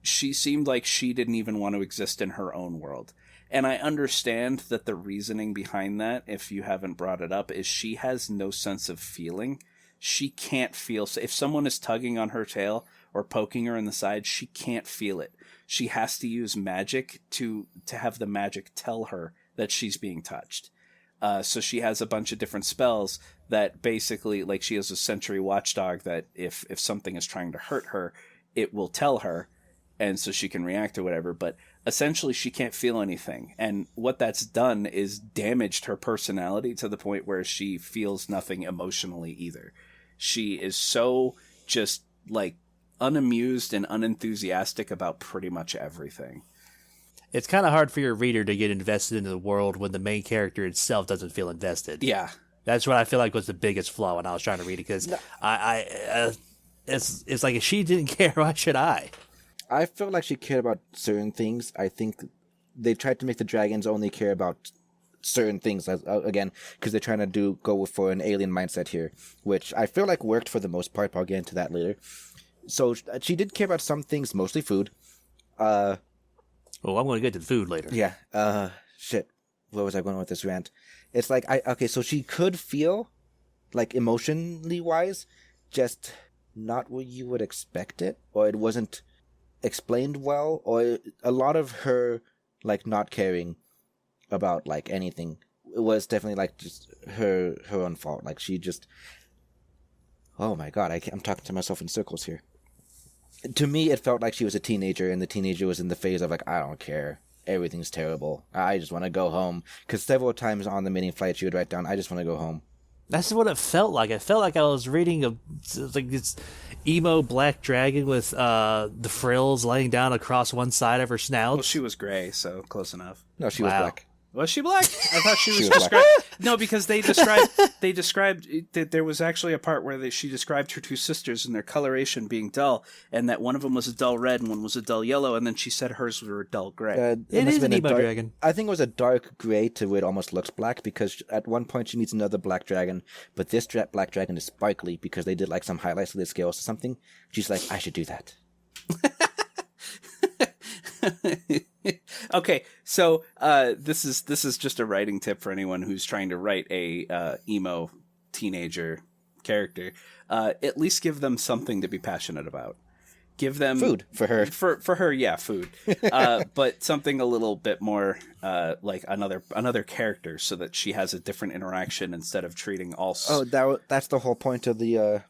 She seemed like she didn't even want to exist in her own world. And I understand that the reasoning behind that, if you haven't brought it up, is she has no sense of feeling. She can't feel... If someone is tugging on her tail or poking her in the side, she can't feel it. She has to use magic to have the magic tell her that she's being touched. So she has a bunch of different spells that basically... Like, she has a sentry watchdog that if something is trying to hurt her, it will tell her, and so she can react or whatever, but essentially she can't feel anything. And what that's done is damaged her personality to the point where she feels nothing emotionally either. She is so just, like, unamused and unenthusiastic about pretty much everything. It's kind of hard for your reader to get invested into the world when the main character itself doesn't feel invested. Yeah. That's what I feel like was the biggest flaw when I was trying to read it, because it's like, if she didn't care, why should I? I felt like she cared about certain things. I think they tried to make the dragons only care about certain things, again, because they're trying to go for an alien mindset here, which I feel like worked for the most part, but I'll get into that later. So she did care about some things, mostly food. I'm going to get to the food later. Yeah. Shit. Where was I going with this rant? It's like, so she could feel, like, emotionally wise, just not what you would expect it, or it wasn't explained well, or a lot of her, like, not caring about, like, anything. It was definitely, like, just her own fault. Like, she just... Oh my god, I'm talking to myself in circles here. To me, it felt like she was a teenager, and the teenager was in the phase of, like, I don't care. Everything's terrible. I just want to go home. Because several times on the mini flight, she would write down, I just want to go home. That's what it felt like. I felt like I was reading like this emo black dragon with the frills laying down across one side of her snout. Well, she was gray, so close enough. No, she was black. Was she black? I thought she was was described. No, because they described that there was actually a part where she described her two sisters and their coloration being dull, and that one of them was a dull red and one was a dull yellow, and then she said hers were a dull gray. It is an emo dragon. I think it was a dark gray to where it almost looks black, because at one point she meets another black dragon, but this black dragon is sparkly because they did like some highlights of the scales or something. She's like, I should do that. Okay, so this is just a writing tip for anyone who's trying to write a emo teenager character. At least give them something to be passionate about. give them Food for her. For her, yeah, food. But something a little bit more like another character, so that she has a different interaction instead of treating all. That's the whole point of the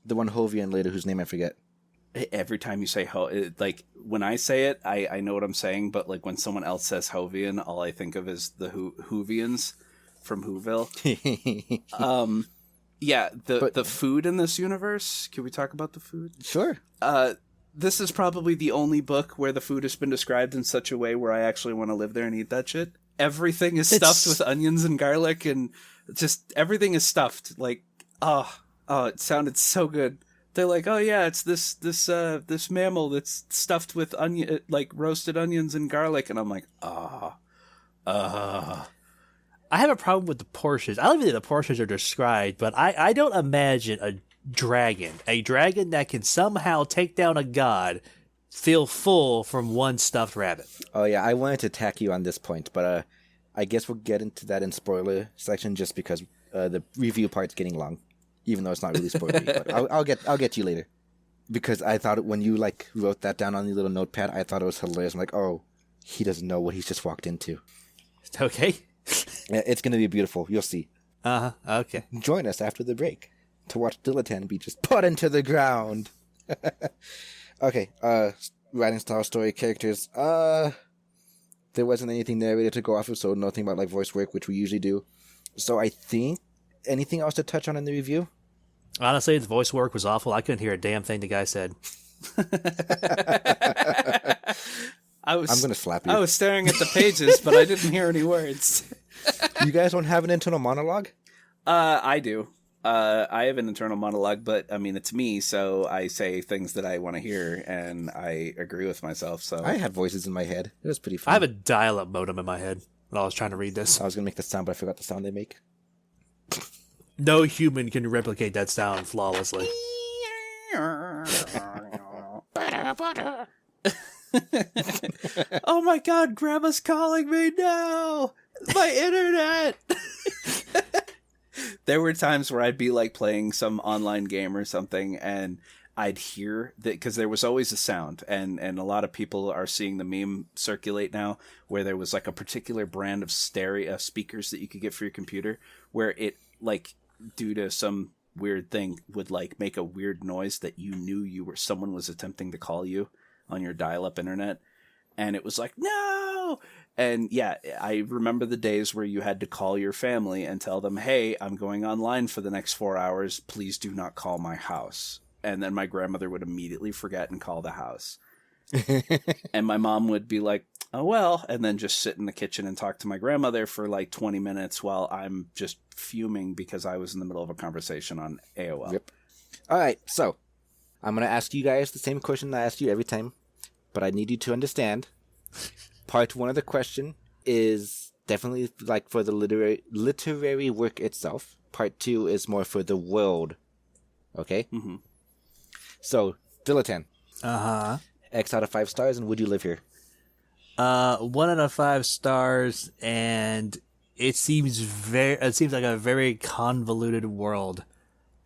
one Hovian lady whose name I forget. Every time you say like when I say it, I know what I'm saying, but like when someone else says Hovian, all I think of is the Whovians from Whoville. Yeah, the food in this universe. Can we talk about the food? Sure. This is probably the only book where the food has been described in such a way where I actually want to live there and eat that shit. Everything is stuffed with onions and garlic, and just everything is stuffed. Like, it sounded so good. They're like, oh yeah, it's this mammal that's stuffed with like roasted onions and garlic, and I'm like, I have a problem with the portions. I don't even think the portions are described, but I don't imagine a dragon that can somehow take down a god, feel full from one stuffed rabbit. Oh yeah, I wanted to attack you on this point, but I guess we'll get into that in spoiler section just because the review part's getting long, even though it's not really spoilery. But I'll get you later, because I thought when you like wrote that down on your little notepad, I thought it was hilarious. I'm like, oh, he doesn't know what he's just walked into. Okay. Yeah, it's gonna be beautiful. You'll see. Okay. Join us after the break to watch Dilettante be just put into the ground. Okay, writing style, story, characters. There wasn't anything narrated to go off of, so nothing about like voice work, which we usually do. So I think anything else to touch on in the review? Honestly, the voice work was awful. I couldn't hear a damn thing the guy said. I'm gonna slap you. I was staring at the pages, but I didn't hear any words. You guys don't have an internal monologue? I do. I have an internal monologue, but I mean, it's me, so I say things that I want to hear, and I agree with myself. So I had voices in my head. It was pretty fun. I have a dial-up modem in my head when I was trying to read this. I was gonna make the sound, but I forgot the sound they make. No human can replicate that sound flawlessly. Oh my god, Grandma's calling me now! My internet! There were times where I'd be like playing some online game or something, and I'd hear that, because there was always a sound, and a lot of people are seeing the meme circulate now, where there was like a particular brand of stereo speakers that you could get for your computer, where it, like, due to some weird thing, would like make a weird noise that you knew someone was attempting to call you on your dial-up internet, and it was like, no! And yeah, I remember the days where you had to call your family and tell them, hey, I'm going online for the next 4 hours, please do not call my house. And then my grandmother would immediately forget and call the house. And my mom would be like, oh well, and then just sit in the kitchen and talk to my grandmother for like 20 minutes while I'm just fuming because I was in the middle of a conversation on AOL. Yep. Alright, so I'm going to ask you guys the same question I ask you every time, but I need you to understand. Part one of the question is definitely like for the literary work itself. Part two is more for the world. Okay? Mm-hmm. So, Dilettante. Uh-huh. X out of 5 stars, and would you live here? 1 out of 5 stars, and it seems like a very convoluted world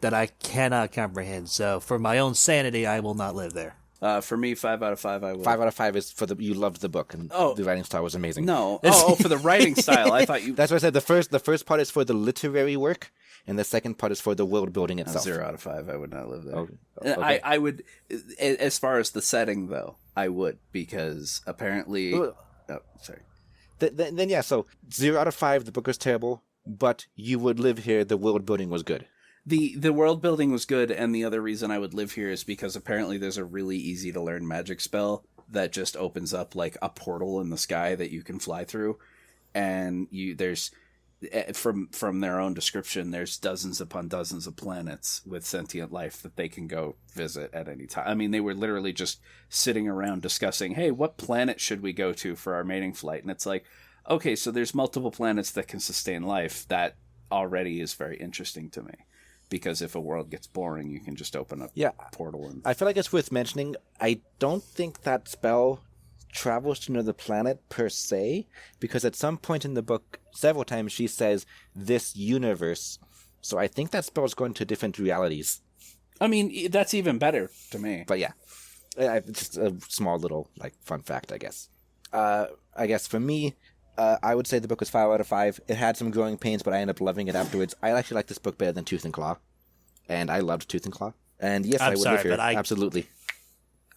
that I cannot comprehend. So, for my own sanity, I will not live there. For me, 5 out of 5, I would. 5 out of 5 is for you loved the book, and the writing style was amazing. No. For the writing style. I thought you... That's what I said. The first part is for the literary work, and the second part is for the world building itself. 0 out of 5, I would not live there. Okay. I would, as far as the setting, though, I would, because apparently... sorry. Then yeah, so 0 out of 5, the book was terrible, but you would live here, the world building was good. The world building was good, and the other reason I would live here is because apparently there's a really easy to learn magic spell that just opens up like a portal in the sky that you can fly through, and there's from their own description, there's dozens upon dozens of planets with sentient life that they can go visit at any time. I mean, they were literally just sitting around discussing, hey, what planet should we go to for our mating flight? And it's like, okay, so there's multiple planets that can sustain life. That already is very interesting to me. Because if a world gets boring, you can just open up a portal. And I feel like it's worth mentioning, I don't think that spell travels to another planet per se, because at some point in the book, several times she says, this universe. So I think that spell is going to different realities. I mean, that's even better to me. But yeah. Just a small little like fun fact, I guess. I guess for me, I would say the book was 5 out of 5. It had some growing pains, but I ended up loving it afterwards. I actually like this book better than Tooth and Claw, and I loved Tooth and Claw. And yes, I would live here. Absolutely.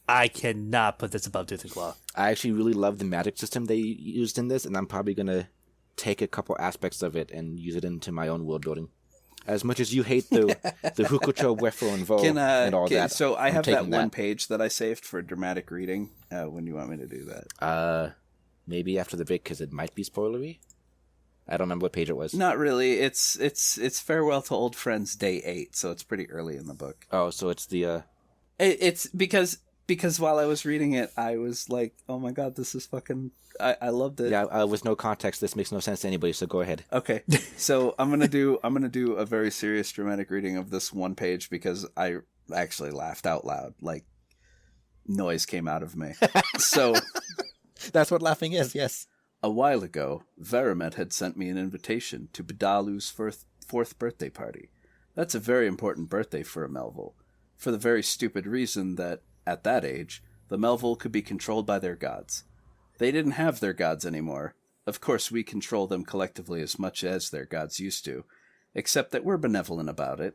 I cannot put this above Tooth and Claw. I actually really love the magic system they used in this, and I'm probably gonna take a couple aspects of it and use it into my own world building. As much as you hate the Hukucho, Wefo, and Vo and all that. So I have that one page that I saved for dramatic reading. When do you want me to do that? Maybe after the break, because it might be spoilery. I don't remember what page it was. Not really. It's Farewell to Old Friends Day 8, so it's pretty early in the book. Oh, so it's the... It's because while I was reading it, I was like, oh my god, this is fucking... I loved it. Yeah, with no context, this makes no sense to anybody, so go ahead. Okay, so I'm gonna do a very serious dramatic reading of this one page because I actually laughed out loud. Like, noise came out of me. So... That's what laughing is, yes. A while ago, Veramet had sent me an invitation to Bedalu's fourth birthday party. That's a very important birthday for a Melville, for the very stupid reason that, at that age, the Melville could be controlled by their gods. They didn't have their gods anymore. Of course, we control them collectively as much as their gods used to, except that we're benevolent about it.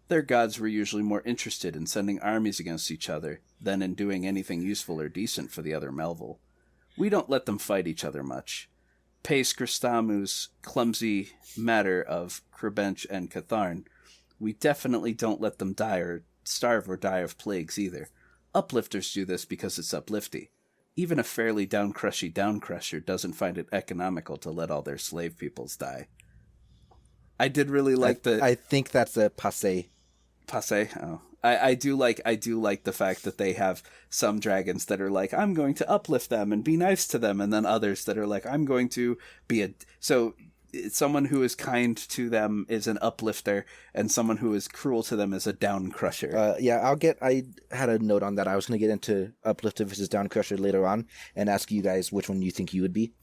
Their gods were usually more interested in sending armies against each other than in doing anything useful or decent for the other Melville. We don't let them fight each other much. Pace Kristamu's clumsy matter of Krebench and Catharn, we definitely don't let them die or starve or die of plagues either. Uplifters do this because it's uplifty. Even a fairly downcrushy downcrusher doesn't find it economical to let all their slave peoples die. I did really like I think that's a passe. Passe? Oh. I do like the fact that they have some dragons that are like, I'm going to uplift them and be nice to them, and then others that are like, I'm going to be so someone who is kind to them is an uplifter, and someone who is cruel to them is a downcrusher. I had a note on that. I was going to get into uplifter versus downcrusher later on and ask you guys which one you think you would be,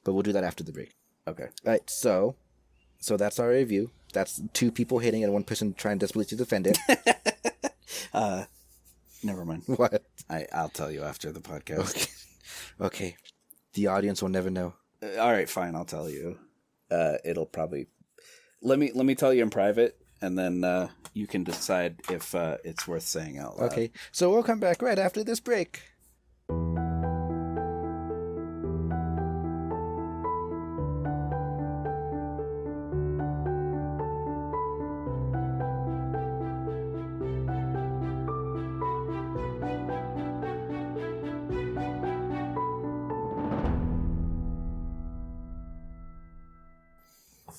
but we'll do that after the break. Okay. All right, so that's our review. That's 2 people hating and 1 person trying desperately to defend it. Never mind. What? I'll tell you after the podcast. Okay. The audience will never know. All right, fine. I'll tell you. It'll probably... Let me tell you in private, and then you can decide if it's worth saying out loud. Okay. So we'll come back right after this break.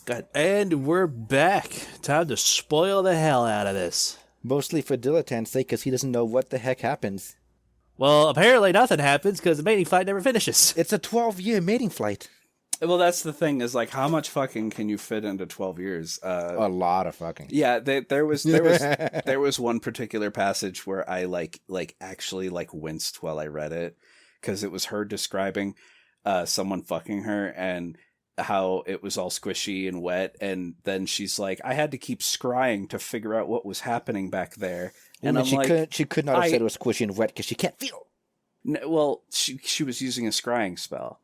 Go ahead. And we're back. Time to spoil the hell out of this. Mostly for Dilettant's sake, because he doesn't know what the heck happens. Well, apparently nothing happens, because the mating flight never finishes. It's a 12-year mating flight. Well, that's the thing, is like, how much fucking can you fit into 12 years? A lot of fucking. Yeah, there was one particular passage where I actually winced while I read it, because it was her describing someone fucking her and how it was all squishy and wet, and then she's like, I had to keep scrying to figure out what was happening back there. And I'm she could not have said it was squishy and wet because she can't feel. Well, she was using a scrying spell.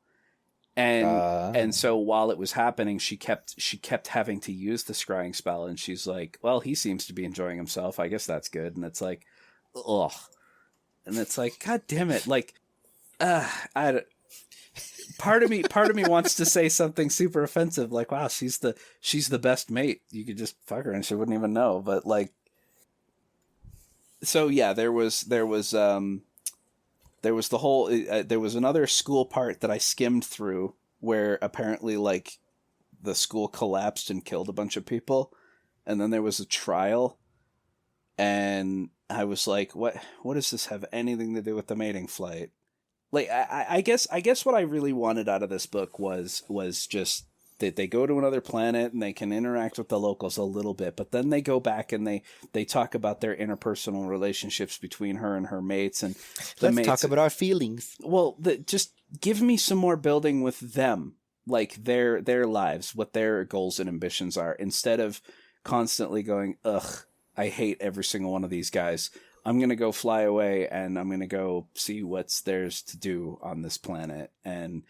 And so while it was happening, she kept having to use the scrying spell, and she's like, well, he seems to be enjoying himself. I guess that's good. And it's like, ugh. And it's like, God damn it. Like, part of me wants to say something super offensive, like, wow, she's the best mate. You could just fuck her and she wouldn't even know. But like, so yeah, there was the whole there was another school part that I skimmed through where apparently like the school collapsed and killed a bunch of people, and then there was a trial, and I was like, what does this have anything to do with the mating flight? Like, I guess what I really wanted out of this book was just that they go to another planet and they can interact with the locals a little bit, but then they go back and they talk about their interpersonal relationships between her and her mates, and let's talk about our feelings. Well, just give me some more building with them, like their lives, what their goals and ambitions are, instead of constantly going, ugh, I hate every single one of these guys. I'm going to go fly away and I'm going to go see what's theirs to do on this planet. And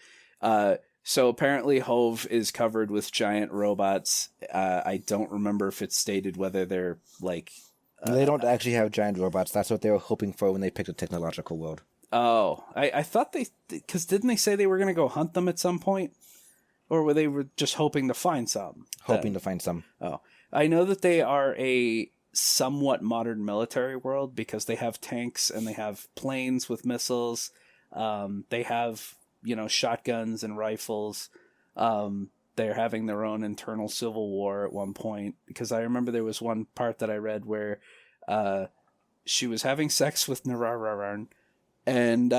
so apparently Hove is covered with giant robots. I don't remember if it's stated whether they're like... they don't actually have giant robots. That's what they were hoping for when they picked a technological world. Oh, I thought they... Because didn't they say they were going to go hunt them at some point? Or were they just hoping to find some? Hoping to find some. Oh. I know that they are a somewhat modern military world because they have tanks and they have planes with missiles. They have, shotguns and rifles. They're having their own internal civil war at one point, because I remember there was one part that I read where she was having sex with Narararan, and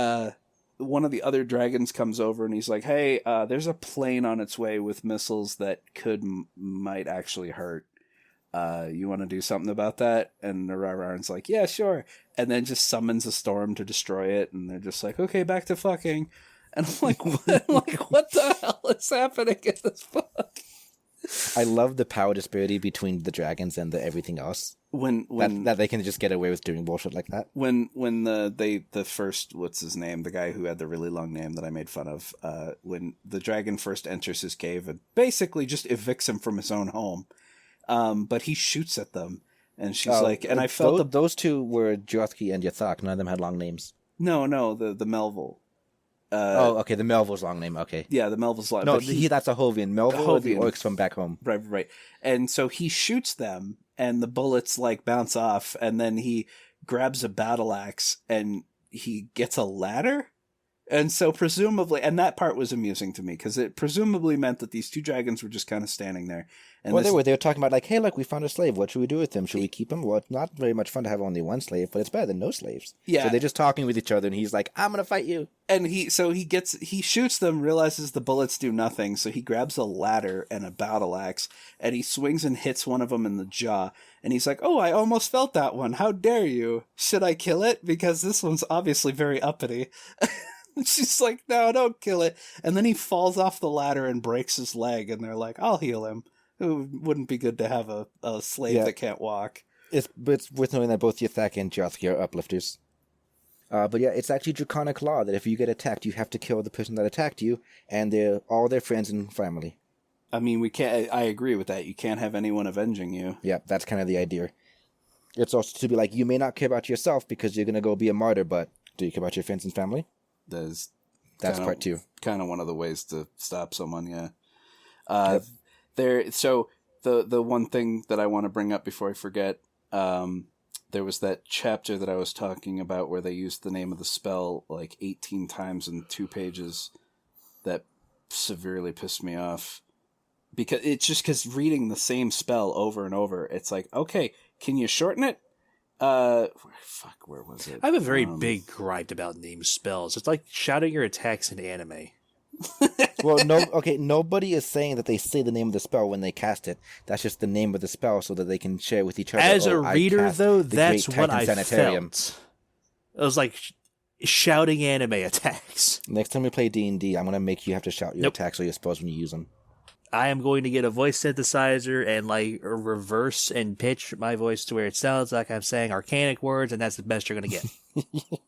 one of the other dragons comes over and he's like, hey, there's a plane on its way with missiles that might actually hurt. You want to do something about that? And Narararan's like, yeah, sure. And then just summons a storm to destroy it. And they're just like, okay, back to fucking. And I'm like, what the hell is happening in this book? I love the power disparity between the dragons and the everything else. When that they can just get away with doing bullshit like that. When the first, what's his name, the guy who had the really long name that I made fun of, when the dragon first enters his cave and basically just evicts him from his own home, but he shoots at them, and she's like, and I felt those two were Jyothky and Jyothky. None of them had long names. No, the Melville. Okay, the Melville's long name. Okay, yeah, the Melville's long. No, that's a Hovian. Melville are the orcs from back home. Right. And so he shoots them, and the bullets like bounce off, and then he grabs a battle axe and he gets a ladder. And so presumably, and that part was amusing to me because it presumably meant that these two dragons were just kind of standing there. And they were talking about like, hey, look, we found a slave. What should we do with him? Should we keep him? Well, it's not very much fun to have only one slave, but it's better than no slaves. Yeah. So they're just talking with each other, and he's like, I'm gonna fight you. And he shoots them, realizes the bullets do nothing, so he grabs a ladder and a battle axe, and he swings and hits one of them in the jaw. And he's like, oh, I almost felt that one. How dare you? Should I kill it? Because this one's obviously very uppity. She's like, no, don't kill it. And then he falls off the ladder and breaks his leg, and they're like, I'll heal him. It wouldn't be good to have a slave that can't walk. It's worth knowing that both Jyothky and Jyothky are uplifters. But yeah, it's actually draconic law that if you get attacked, you have to kill the person that attacked you, and all their friends and family. I mean, I agree with that. You can't have anyone avenging you. Yeah, that's kind of the idea. It's also to be like, you may not care about yourself because you're going to go be a martyr, but do you care about your friends and family? That's part two. Kind of one of the ways to stop someone, yeah. So the one thing that I want to bring up before I forget, there was that chapter that I was talking about where they used the name of the spell like 18 times in 2 pages. That severely pissed me off. Because reading the same spell over and over, it's like, okay, can you shorten it? Where was it? I have a very big gripe about name spells. It's like shouting your attacks in anime. Well, nobody is saying that they say the name of the spell when they cast it. That's just the name of the spell so that they can share with each other. As a reader, though, that's what I felt. It was like shouting anime attacks. Next time we play D&D, I'm going to make you have to shout your attacks or your spells when you use them. I am going to get a voice synthesizer and like reverse and pitch my voice to where it sounds like I'm saying arcanic words, and that's the best you're going to get.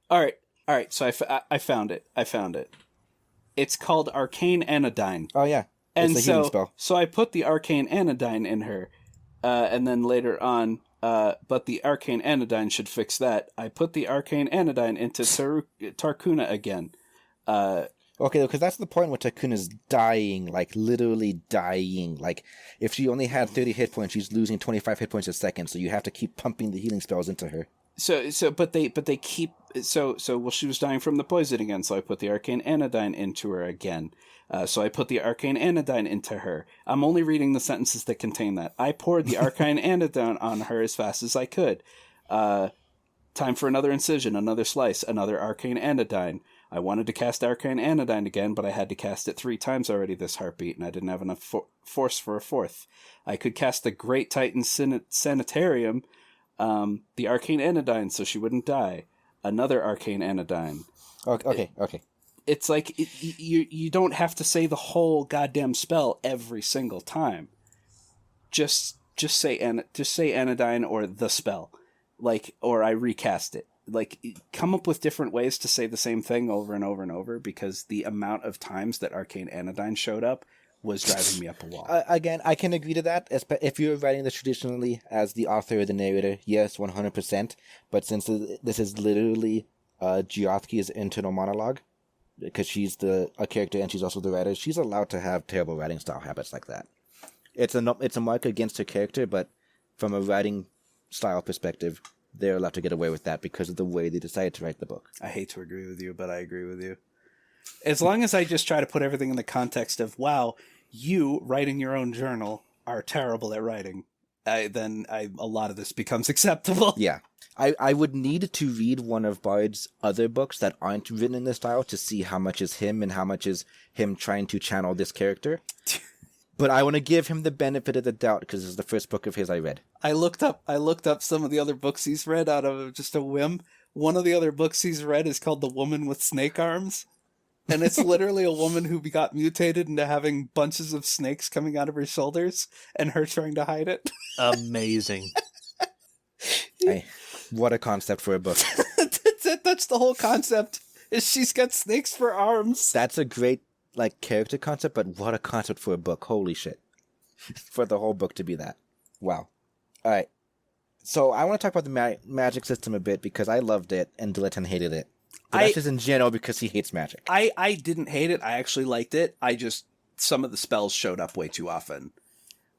All right. So I found it. It's called Arcane Anodyne. Oh yeah, and it's a healing spell. So I put the Arcane Anodyne in her, and then later on, but the Arcane Anodyne should fix that. I put the Arcane Anodyne into Tarkuna again. Okay, because that's the point where Tarkuna's dying, like literally dying. Like if she only had 30 hit points, she's losing 25 hit points a second. So you have to keep pumping the healing spells into her. But they keep well, she was dying from the poison again, so I put the Arcane Anodyne into her again. So I put the Arcane Anodyne into her. I'm only reading the sentences that contain that. I poured the Arcane Anodyne on her as fast as I could. Time for another incision, another slice, another Arcane Anodyne. I wanted to cast Arcane Anodyne again, but I had to cast it 3 times already this heartbeat, and I didn't have enough force for a 4th. I could cast the Great Titan Sanitarium, the Arcane Anodyne, so she wouldn't die. Another Arcane Anodyne. Okay. It's like you don't have to say the whole goddamn spell every single time. Just say Anodyne or the spell. like, or I recast it. Like, come up with different ways to say the same thing over and over and over, because the amount of times that Arcane Anodyne showed up was driving me up a wall. Again, I can agree to that. If you're writing this traditionally as the author or the narrator, yes, 100%. But since this is literally Jyothky's internal monologue, because she's a character and she's also the writer, she's allowed to have terrible writing style habits like that. It's a mark against her character, but from a writing style perspective, they're allowed to get away with that because of the way they decided to write the book. I hate to agree with you, but I agree with you. As long as I just try to put everything in the context of, wow, you writing your own journal are terrible at writing, then a lot of this becomes acceptable. Yeah. I would need to read one of Bard's other books that aren't written in this style to see how much is him and how much is him trying to channel this character. But I want to give him the benefit of the doubt because this is the first book of his I read. I looked up some of the other books he's read out of just a whim. One of the other books he's read is called The Woman with Snake Arms. And it's literally a woman who got mutated into having bunches of snakes coming out of her shoulders and her trying to hide it. Amazing. What a concept for a book. That's the whole concept, is she's got snakes for arms. That's a great character concept, but what a concept for a book. Holy shit. For the whole book to be that. Wow. All right. So I want to talk about the magic system a bit because I loved it and Dilettante hated it. That's just in general because he hates magic. I didn't hate it. I actually liked it. Some of the spells showed up way too often.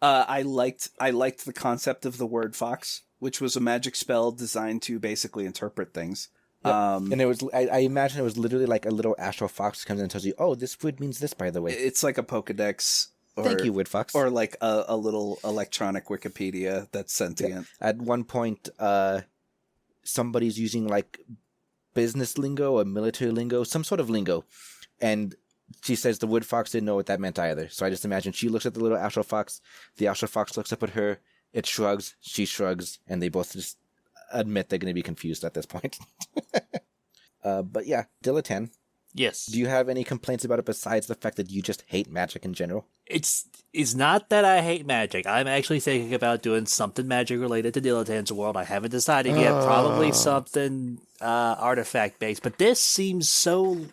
I liked the concept of the word fox, which was a magic spell designed to basically interpret things. Yep. And it was, I imagine it was literally like a little astral fox comes in and tells you, oh, this word means this, by the way. It's like a Pokedex. Thank you, Word Fox. Or like a little electronic Wikipedia that's sentient. Yeah. At one point, somebody's using business lingo or military lingo, some sort of lingo. And she says the Wood Fox didn't know what that meant either. So I just imagine she looks at the little astral fox, the astral fox looks up at her, it shrugs, she shrugs, and they both just admit they're going to be confused at this point. But yeah, Dilettante. Yes. Do you have any complaints about it besides the fact that you just hate magic in general? It's not that I hate magic. I'm actually thinking about doing something magic related to Dilettante's world. I haven't decided yet. Probably something artifact based. But this seems so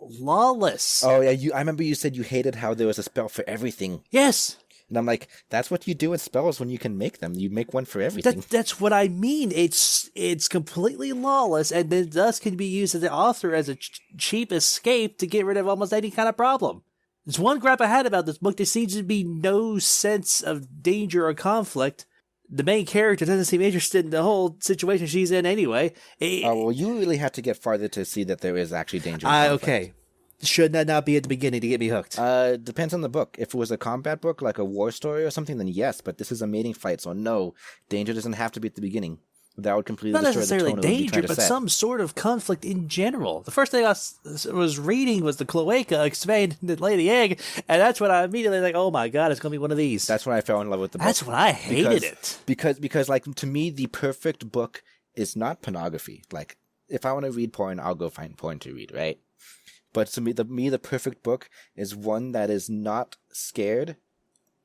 lawless. Oh yeah, I remember you said you hated how there was a spell for everything. Yes. And I'm like, that's what you do with spells when you can make them. You make one for everything. That's what I mean. It's completely lawless, and then thus can be used as the author as a cheap escape to get rid of almost any kind of problem. There's one gripe I had about this book. There seems to be no sense of danger or conflict. The main character doesn't seem interested in the whole situation she's in anyway. Well, you really have to get farther to see that there is actually danger. Okay. Should that not be at the beginning to get me hooked? Depends on the book. If it was a combat book, like a war story or something, then yes. But this is a mating fight, so no. Danger doesn't have to be at the beginning. That would completely not destroy necessarily the tone danger, but set. some sort of conflict in general. The first thing I was reading was the cloaca expanded into Lady Egg, and that's when I immediately like, oh my god, it's going to be one of these. That's when I fell in love with the book. That's when I hated it. Because to me, the perfect book is not pornography. Like, if I want to read porn, I'll go find porn to read, right? But to me, the perfect book is one that is not scared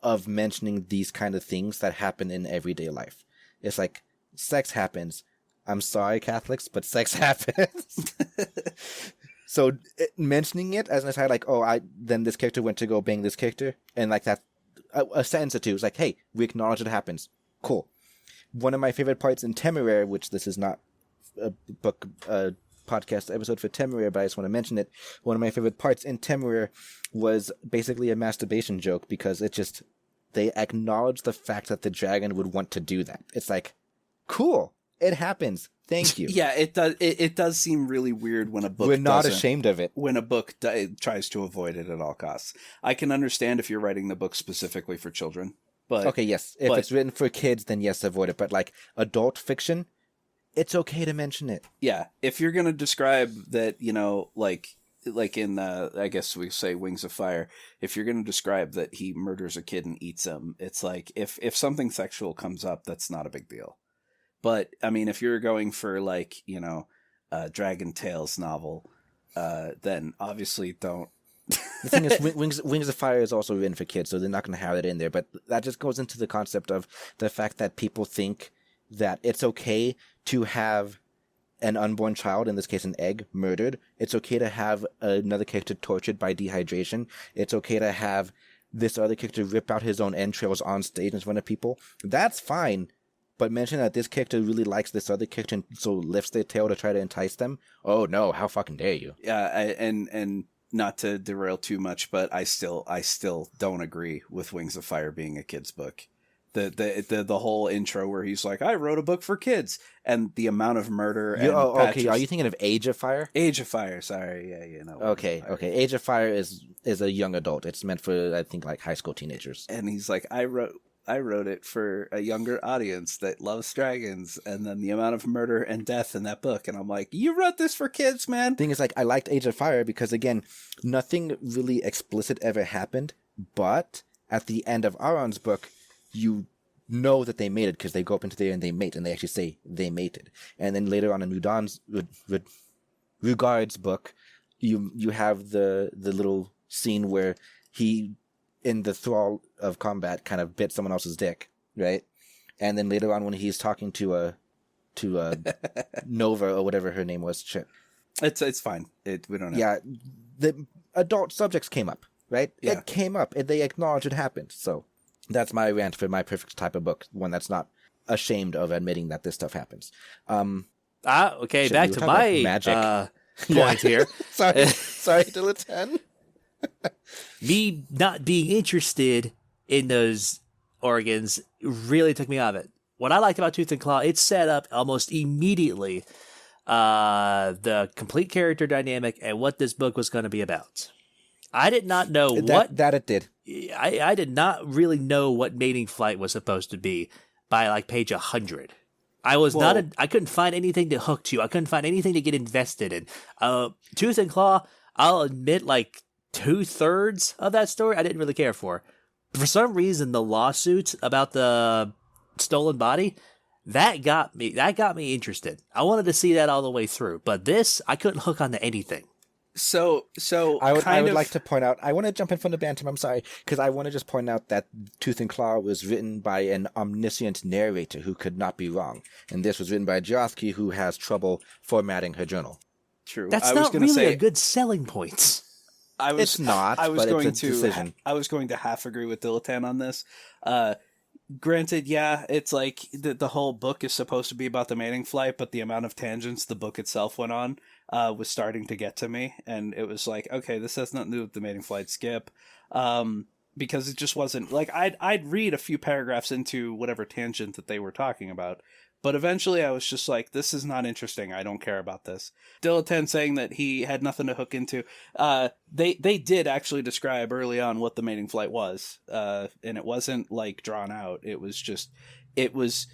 of mentioning these kind of things that happen in everyday life. It's like, sex happens. I'm sorry, Catholics, but sex happens. So mentioning it as an aside, like, then this character went to go bang this character, and like that, a sentence or two is like, hey, we acknowledge it happens. Cool. One of my favorite parts in Temeraire, which this is not a book, podcast episode for Temeraire, but I just want to mention it. One of my favorite parts in Temeraire was basically a masturbation joke because they acknowledge the fact that the dragon would want to do that. It's like, cool, it happens. Thank you. Yeah, it does. It does seem really weird when a book. We're not ashamed of it. When a book tries to avoid it at all costs. I can understand if you're writing the book specifically for children, but okay, yes. If it's written for kids, then yes, avoid it. But like adult fiction, it's okay to mention it. Yeah, if you're gonna describe that, like in I guess we say Wings of Fire, if you're gonna describe that he murders a kid and eats him, it's like if something sexual comes up, that's not a big deal. But I mean, if you're going for a Dragon Tales novel, then obviously don't. The thing is, Wings of Fire is also written for kids, so they're not going to have it in there. But that just goes into the concept of the fact that people think that it's okay to have an unborn child, in this case an egg, murdered. It's okay to have another character tortured by dehydration. It's okay to have this other character rip out his own entrails on stage in front of people. That's fine. But mention that this character really likes this other character and so lifts their tail to try to entice them. Oh no, how fucking dare you? Yeah, and not to derail too much, but I still don't agree with Wings of Fire being a kid's book. The whole intro where he's like, I wrote a book for kids, and the amount of murder and okay, are you thinking of Age of Fire? Age of Fire, sorry, yeah, you know. Okay. Age of Fire is a young adult. It's meant for, I think, like high school teenagers. And he's like, I wrote it for a younger audience that loves dragons, and then the amount of murder and death in that book, and I'm like, you wrote this for kids, man. Thing is, like, I liked Age of Fire because, again, nothing really explicit ever happened, but at the end of Aaron's book, you know that they mated because they go up into there and they mate, and they actually say they mated. And then later on in Rugard's book, you have the little scene where he, in the thrall of combat, kind of bit someone else's dick, right? And then later on when he's talking to Nova or whatever her name was, shit. It's fine. We don't know. Yeah, the adult subjects came up, right? Yeah. It came up, and they acknowledged it happened. So that's my rant for my perfect type of book, one that's not ashamed of admitting that this stuff happens. Okay, Shit, back we were to talking my about magic. point here. sorry, Dilettante. Me not being interested in those organs really took me out of it. What I liked about Tooth and Claw, it set up almost immediately the complete character dynamic and what this book was going to be about. I did not know that it did. I did not really know what mating flight was supposed to be by like page 100. I couldn't find anything that hooked you. I couldn't find anything to get invested in. Tooth and Claw, I'll admit, like 2/3 of that story I didn't really care for. For some reason, the lawsuit about the stolen body, that got me interested. I wanted to see that all the way through. But this, I couldn't hook onto anything. So I would like to point out, I want to jump in from the bantam, I'm sorry, because I want to just point out that Tooth and Claw was written by an omniscient narrator who could not be wrong. And this was written by Jyothky, who has trouble formatting her journal. True. That's not really a good selling point. It's not, but it's a decision. I was going to half agree with Dilettante on this. Granted, yeah, it's like the whole book is supposed to be about the mating flight, but the amount of tangents the book itself went on was starting to get to me, and it was like, okay, this has nothing to do with the mating flight. Skip, because it just wasn't like I'd read a few paragraphs into whatever tangent that they were talking about, but eventually I was just like, this is not interesting. I don't care about this. Dilettante saying that he had nothing to hook into. They did actually describe early on what the mating flight was, and it wasn't like drawn out. It was just, it was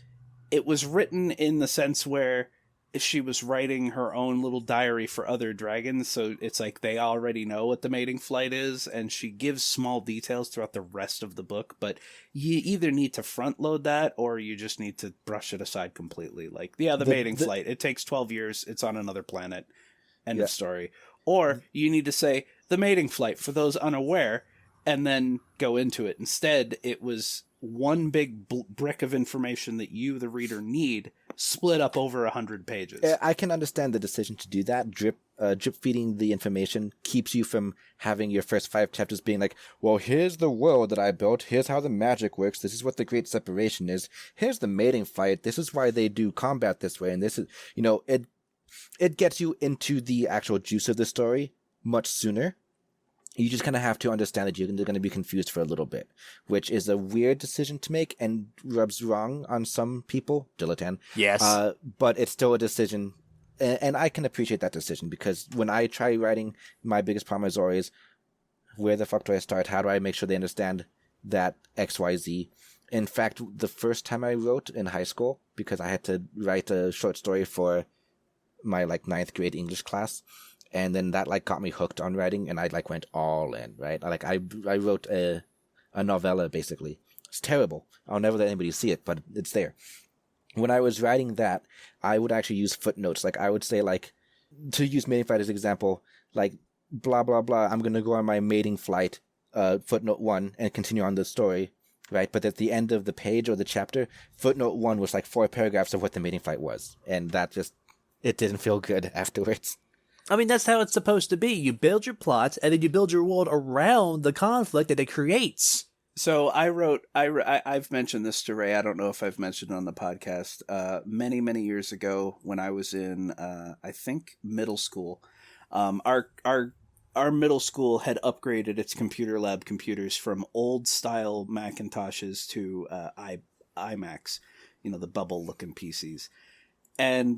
written in the sense where she was writing her own little diary for other dragons, so it's like they already know what the mating flight is, and she gives small details throughout the rest of the book, but you either need to front load that or you just need to brush it aside completely. Like, yeah, the mating flight, it takes 12 years, it's on another planet, end of story. Or you need to say the mating flight for those unaware and then go into it. Instead, it was one big brick of information that you, the reader, need split up over 100 pages. I can understand the decision to do that. Drip feeding the information keeps you from having your first 5 chapters being like, well, here's the world that I built. Here's how the magic works. This is what the great separation is. Here's the mating fight. This is why they do combat this way. And this is, it gets you into the actual juice of the story much sooner. You just kind of have to understand that you're going to be confused for a little bit, which is a weird decision to make and rubs wrong on some people. Dilettante. Yes. But it's still a decision, and I can appreciate that decision, because when I try writing, my biggest problem is always, where the fuck do I start? How do I make sure they understand that XYZ? In fact, the first time I wrote in high school, because I had to write a short story for my 9th grade English class, and then that got me hooked on writing, and I went all in, right? I wrote a novella, basically. It's terrible. I'll never let anybody see it, but it's there. When I was writing that, I would actually use footnotes. I would say, to use mating flight as an example, blah, blah, blah, I'm going to go on my mating flight, footnote 1, and continue on the story. right? But at the end of the page or the chapter, footnote 1 was like 4 paragraphs of what the mating flight was. And that just, it didn't feel good afterwards. I mean, that's how it's supposed to be. You build your plot, and then you build your world around the conflict that it creates. So I've mentioned this to Ray. I don't know if I've mentioned it on the podcast. Many, many years ago when I was in, I think, middle school, our middle school had upgraded its computer lab computers from old style Macintoshes to iMacs, the bubble looking PCs. And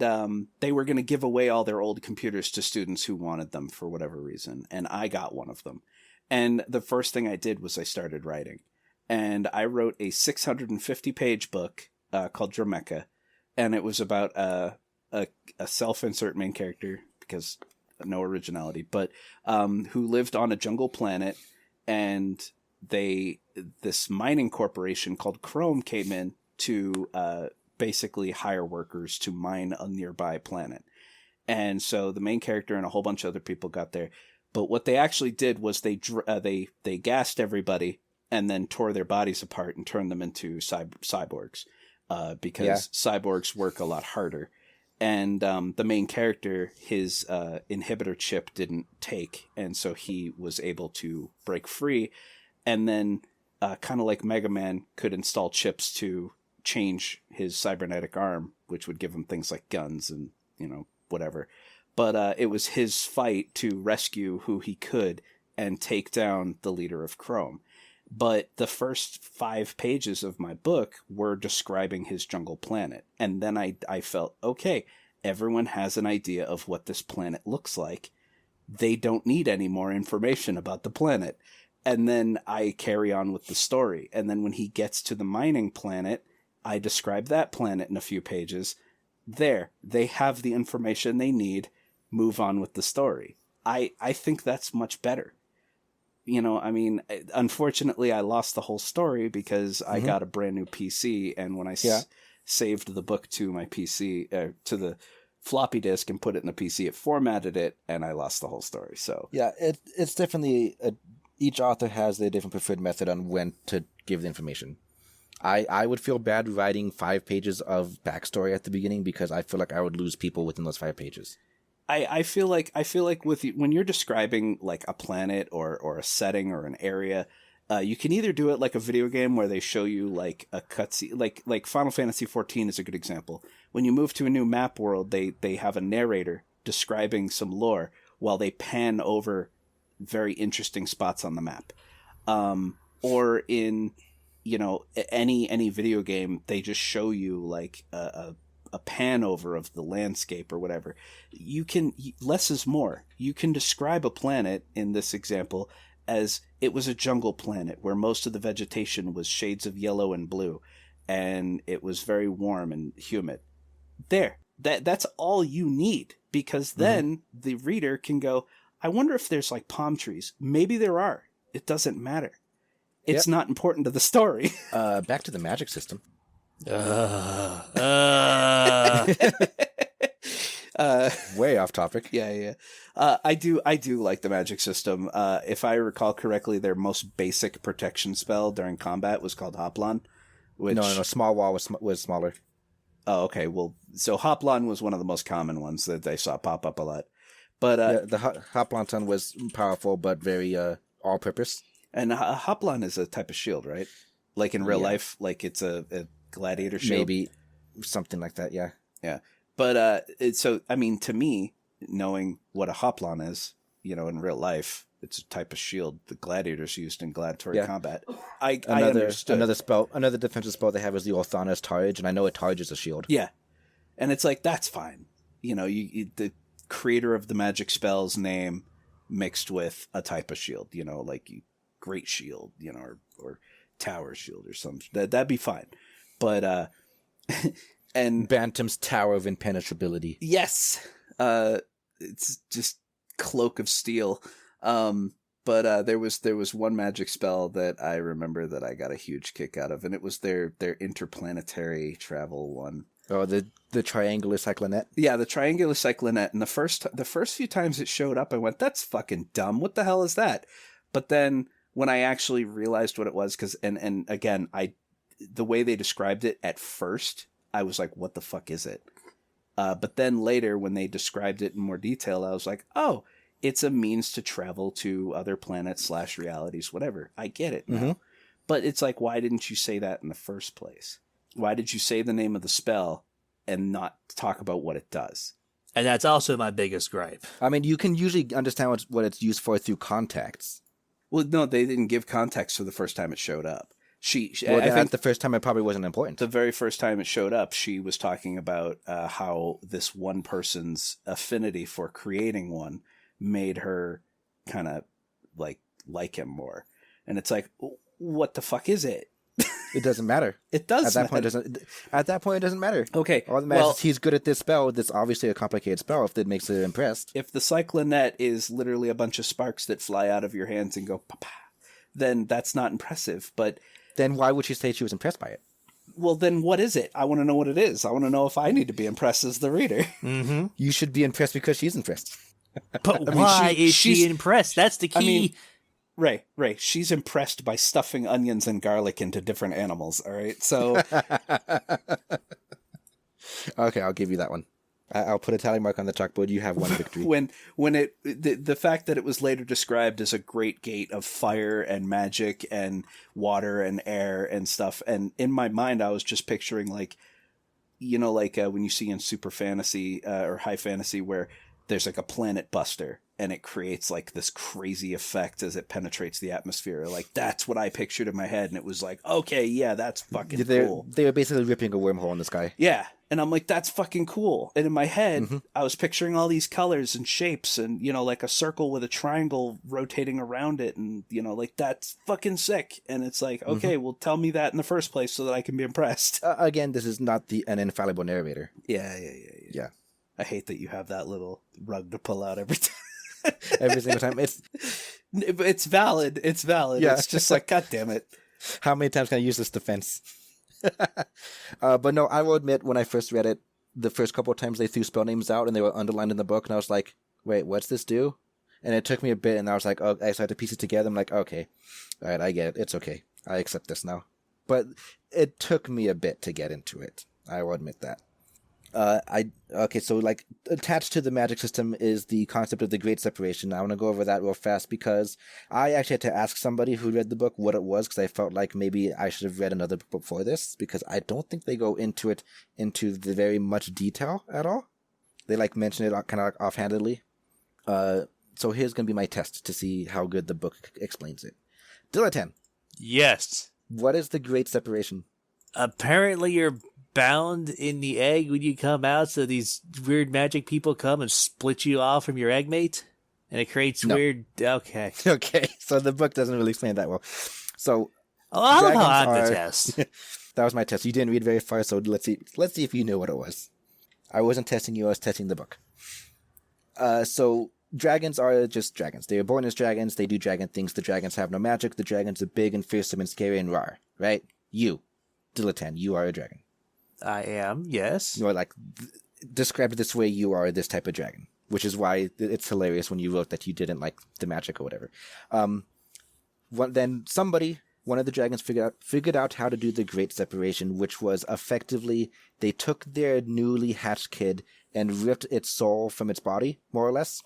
they were going to give away all their old computers to students who wanted them for whatever reason. And I got one of them. And the first thing I did was I started writing. And I wrote a 650-page book called Dromeca. And it was about a self-insert main character, because no originality, but who lived on a jungle planet. And this mining corporation called Chrome came in to basically hire workers to mine a nearby planet. And so the main character and a whole bunch of other people got there. But what they actually did was they gassed everybody and then tore their bodies apart and turned them into cyborgs because cyborgs work a lot harder. And the main character, his inhibitor chip didn't take, and so he was able to break free. And then, kind of like Mega Man, could install chips to change his cybernetic arm, which would give him things like guns and, whatever. But it was his fight to rescue who he could and take down the leader of Chrome. But the first 5 pages of my book were describing his jungle planet. And then I felt, okay, everyone has an idea of what this planet looks like. They don't need any more information about the planet. And then I carry on with the story. And then when he gets to the mining planet, I describe that planet in a few pages. There, they have the information they need. Move on with the story. I think that's much better. Unfortunately, I lost the whole story because I got a brand new PC, and when I saved the book to my PC, to the floppy disk and put it in the PC, it formatted it, and I lost the whole story. So yeah, it's definitely each author has their different preferred method on when to give the information. I would feel bad writing 5 pages of backstory at the beginning because I feel like I would lose people within those 5 pages. I feel like when you're describing like a planet or a setting or an area, you can either do it like a video game where they show you like a cutscene, like Final Fantasy XIV is a good example. When you move to a new map world, they have a narrator describing some lore while they pan over very interesting spots on the map. Or in any video game, they just show you like a pan over of the landscape or whatever. Less is more. You can describe a planet in this example as it was a jungle planet where most of the vegetation was shades of yellow and blue, and it was very warm and humid. That's all you need, because then the reader can go, I wonder if there's like palm trees. Maybe there are. It doesn't matter. It's not important to the story. Back to the magic system. Way off topic. Yeah. I do like the magic system. If I recall correctly, their most basic protection spell during combat was called Hoplon. Which... No. Small wall was smaller. Oh, okay. Well, so Hoplon was one of the most common ones that I saw pop up a lot. But the Hoplon was powerful, but very all-purpose. And Hoplon is a type of shield, right? Like in real life, like it's a gladiator shield. Maybe something like that, yeah. Yeah. But to me, knowing what a Hoplon is, in real life, it's a type of shield the gladiators used in gladiatory combat. I understood. Another defensive spell they have is the Orthana's Targe, and I know a Targe is a shield. Yeah. And it's like, that's fine. The creator of the magic spell's name mixed with a type of shield, like Great Shield, or Tower Shield or something. That'd be fine. But, and Bantam's Tower of Impenetrability. Yes. It's just Cloak of Steel. But there was one magic spell that I remember that I got a huge kick out of, and it was their interplanetary travel one. Oh, the triangular cyclonet? Yeah, the triangular cyclonet. And the first few times it showed up, I went, that's fucking dumb. What the hell is that? But then when I actually realized what it was, because and again, the way they described it at first, I was like, what the fuck is it? But then later, when they described it in more detail, I was like, oh, it's a means to travel to other planets / realities, whatever. I get it now. Mm-hmm. But it's like, why didn't you say that in the first place? Why did you say the name of the spell and not talk about what it does? And that's also my biggest gripe. I mean, you can usually understand what it's used for through contexts. Well, no, they didn't give context for the first time it showed up. Well, I think the first time it probably wasn't important. the very first time it showed up, she was talking about how this one person's affinity for creating one made her kind of like him more. And it's like, what the fuck is it? It doesn't matter. It does At that point, it doesn't matter. Okay. All that matters is he's good at this spell. That's obviously a complicated spell if that makes her impressed. If the cyclonet is literally a bunch of sparks that fly out of your hands and go pa-pa, then that's not impressive. But Then why would she say she was impressed by it? well, then what is it? I want to know what it is. I want to know if I need to be impressed as the reader. Mm-hmm. You should be impressed because she's impressed. But mean, why is she's- she impressed? That's the key. I mean, Ray, she's impressed by stuffing onions and garlic into different animals, all right? So, Okay, I'll give you that one. I'll put a tally mark on the chalkboard. You have one victory. when the fact that it was later described as a great gate of fire and magic and water and air and stuff, and in my mind I was just picturing when you see in super fantasy or high fantasy where there's like a planet buster and it creates like this crazy effect as it penetrates the atmosphere. Like that's what I pictured in my head, and it was like, okay, yeah, that's fucking cool. They were basically ripping a wormhole in the sky. Yeah. And I'm like, that's fucking cool. And in my head, I was picturing all these colors and shapes and, like a circle with a triangle rotating around it. And, that's fucking sick. And it's like, okay, well, tell me that in the first place so that I can be impressed. Again, this is not an infallible narrator. Yeah. I hate that you have that little rug to pull out every time. Every single time. It's valid. It's valid. Yeah. It's just like, God damn it. How many times can I use this defense? But no, I will admit, when I first read it, the first couple of times they threw spell names out and they were underlined in the book, and I was like, wait, what's this do? And it took me a bit, and I was like, oh, I started to piece it together. I'm like, okay, all right, I get it. It's okay. I accept this now. But it took me a bit to get into it. I will admit that. So attached to the magic system is the concept of the Great Separation. I want to go over that real fast because I actually had to ask somebody who read the book what it was, because I felt like maybe I should have read another book before this, because I don't think they go into the very much detail at all. They mention it kind of offhandedly. So here's going to be my test to see how good the book explains it. Diletan, yes. what is the Great Separation? Apparently you're bound in the egg when you come out, so these weird magic people come and split you off from your egg mate, and it creates weird. Okay, so the book doesn't really explain that well. So I'll dragons have the are- test. That was my test. You didn't read very far, so let's see if you knew what it was. I wasn't testing you; I was testing the book. So dragons are just dragons. They are born as dragons. They do dragon things. The dragons have no magic. The dragons are big and fearsome and scary and raw. Right? You, Diletan, you are a dragon. I am, yes. You are described this way. You are this type of dragon, which is why it's hilarious when you wrote that you didn't like the magic or whatever. Then one of the dragons figured out how to do the Great Separation, which was effectively they took their newly hatched kid and ripped its soul from its body, more or less.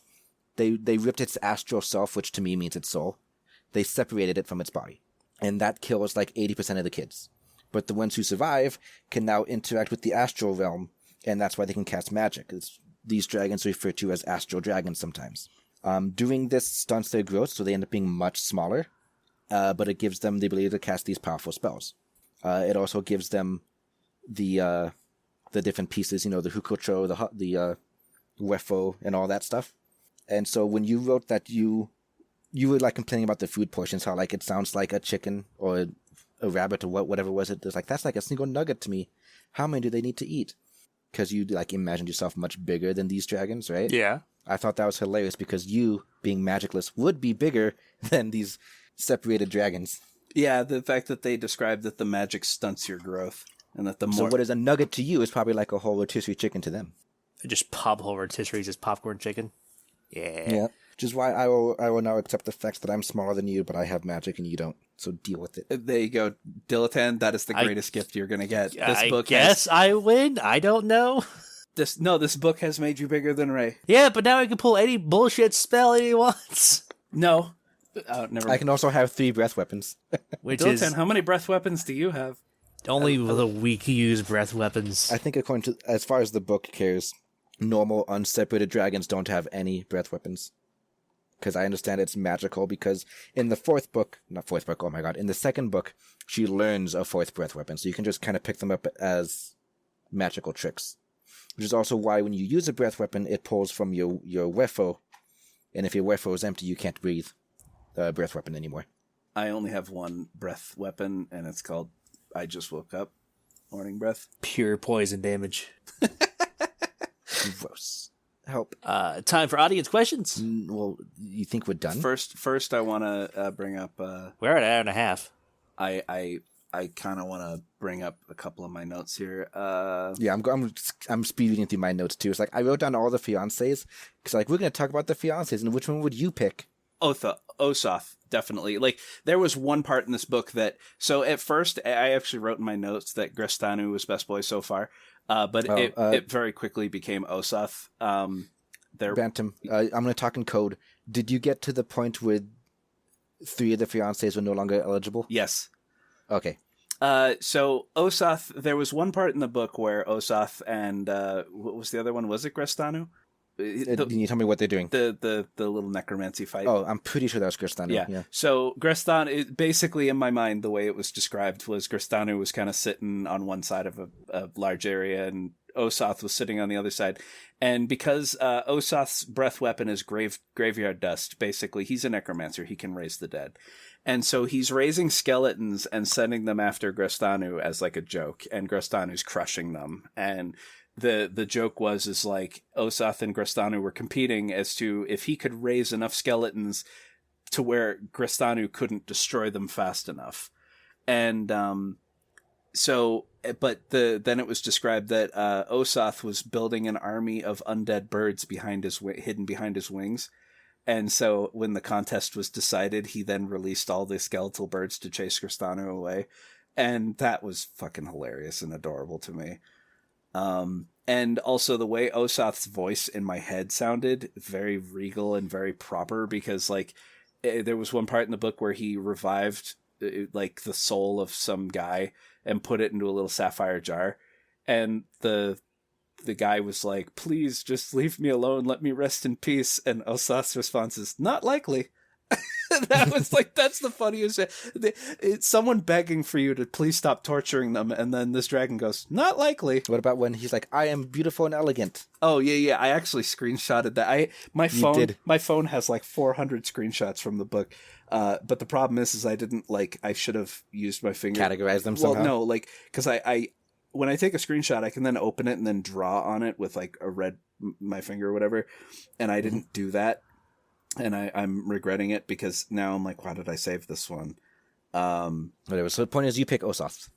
They ripped its astral self, which to me means its soul. They separated it from its body, and that kills 80% of the kids. But the ones who survive can now interact with the astral realm, and that's why they can cast magic. These dragons are referred to as astral dragons sometimes. Doing this stunts their growth, so they end up being much smaller, but it gives them the ability to cast these powerful spells. It also gives them the different pieces, the Hukocho, the Wefo, and all that stuff. And so when you wrote that you were complaining about the food portions, how it sounds like a chicken or a rabbit or whatever was it. It's that's like a single nugget to me. How many do they need to eat? Because you imagined yourself much bigger than these dragons, right? Yeah. I thought that was hilarious because you, being magicless, would be bigger than these separated dragons. Yeah, the fact that they described that the magic stunts your growth, and that the more. So what is a nugget to you is probably like a whole rotisserie chicken to them. Just pop whole rotisseries as popcorn chicken. Yeah. Which is why I will now accept the fact that I'm smaller than you, but I have magic and you don't. So deal with it. There you go, Diletan. That is the greatest gift you're going to get. I win. I don't know. This book has made you bigger than Ray. Yeah, but now I can pull any bullshit spell he wants. No. Never. I can also have 3 breath weapons. Which Diletan, is how many breath weapons do you have? only the weak use breath weapons. I think according to, as far as the book cares, normal unseparated dragons don't have any breath weapons. Because I understand it's magical, because in the in the second book, she learns a 4th breath weapon, so you can just kind of pick them up as magical tricks. Which is also why when you use a breath weapon, it pulls from your wefo, and if your wefo is empty, you can't breathe the breath weapon anymore. I only have one breath weapon, and it's called I Just Woke Up. Morning breath. Pure poison damage. Gross. Help. Time for audience questions. Well, you think we're done? First, I want to bring up. We're at an hour and a half. I kind of want to bring up a couple of my notes here. Yeah, I'm speed reading through my notes too. It's like I wrote down all the fiancés because like we're gonna talk about the fiancés, and which one would you pick? Osoth, definitely. Like there was one part in this book that. So at first, I actually wrote in my notes that Grestanu was best boy so far, but it very quickly became Osoth. Bantam. I'm gonna talk in code. Did you get to the point where 3 of the fiancés were no longer eligible? Yes. Okay. So Osoth, there was one part in the book where Osoth and what was the other one? Was it Grestanu? Can you tell me what they're doing? The little necromancy fight. Oh, I'm pretty sure that was Grestanu. Yeah. So Grestanu, basically in my mind, the way it was described was Grestanu was kind of sitting on one side of a large area, and Osoth was sitting on the other side. And because Osoth's breath weapon is graveyard dust, basically he's a necromancer. He can raise the dead. And so he's raising skeletons and sending them after Grestanu as like a joke, and Grestanu's crushing them. And the joke is like Osoth and Grestanu were competing as to if he could raise enough skeletons to where Grestanu couldn't destroy them fast enough. And then it was described that Osoth was building an army of undead birds hidden behind his wings. And so when the contest was decided, he then released all the skeletal birds to chase Grestanu away. And that was fucking hilarious and adorable to me. And also the way Osoth's voice in my head sounded, very regal and very proper, because like there was one part in the book where he revived like the soul of some guy and put it into a little sapphire jar. And the guy was like, please just leave me alone. Let me rest in peace. And Osoth's response is, not likely. That was like, that's the funniest. It's someone begging for you to please stop torturing them. And then this dragon goes, not likely. What about when he's like, I am beautiful and elegant? Oh, yeah. I actually screenshotted that. My phone has like 400 screenshots from the book. But the problem is I didn't I should have used my finger. Categorize them somehow? Well, no, because I when I take a screenshot, I can then open it and then draw on it with like my finger or whatever. And I didn't do that. And I'm regretting it because now I'm like, why did I save this one? Whatever. So the point is you pick Osoth.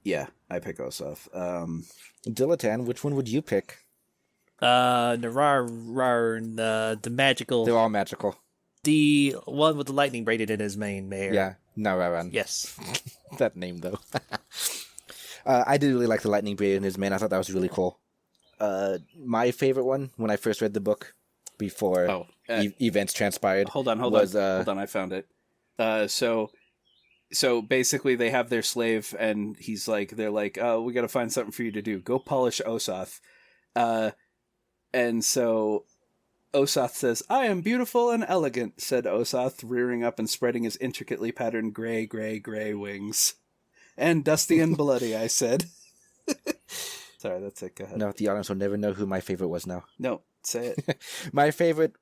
Yeah, I pick Osoth. Diletan, which one would you pick? The magical. They're all magical. The one with the lightning braided in his mane, Mayor. Yeah, Nararan. Yes. That name, though. I did really like the lightning braided in his mane. I thought that was really cool. My favorite one, when I first read the book, before events transpired. Hold on. I found it. So basically they have their slave and they're like, oh, we got to find something for you to do. Go polish Osoth. And so Osoth says, I am beautiful and elegant, said Osoth, rearing up and spreading his intricately patterned gray wings. And dusty and bloody, I said. Sorry, that's it. Go ahead. No, the audience will never know who my favorite was now. No. Say it. My favorite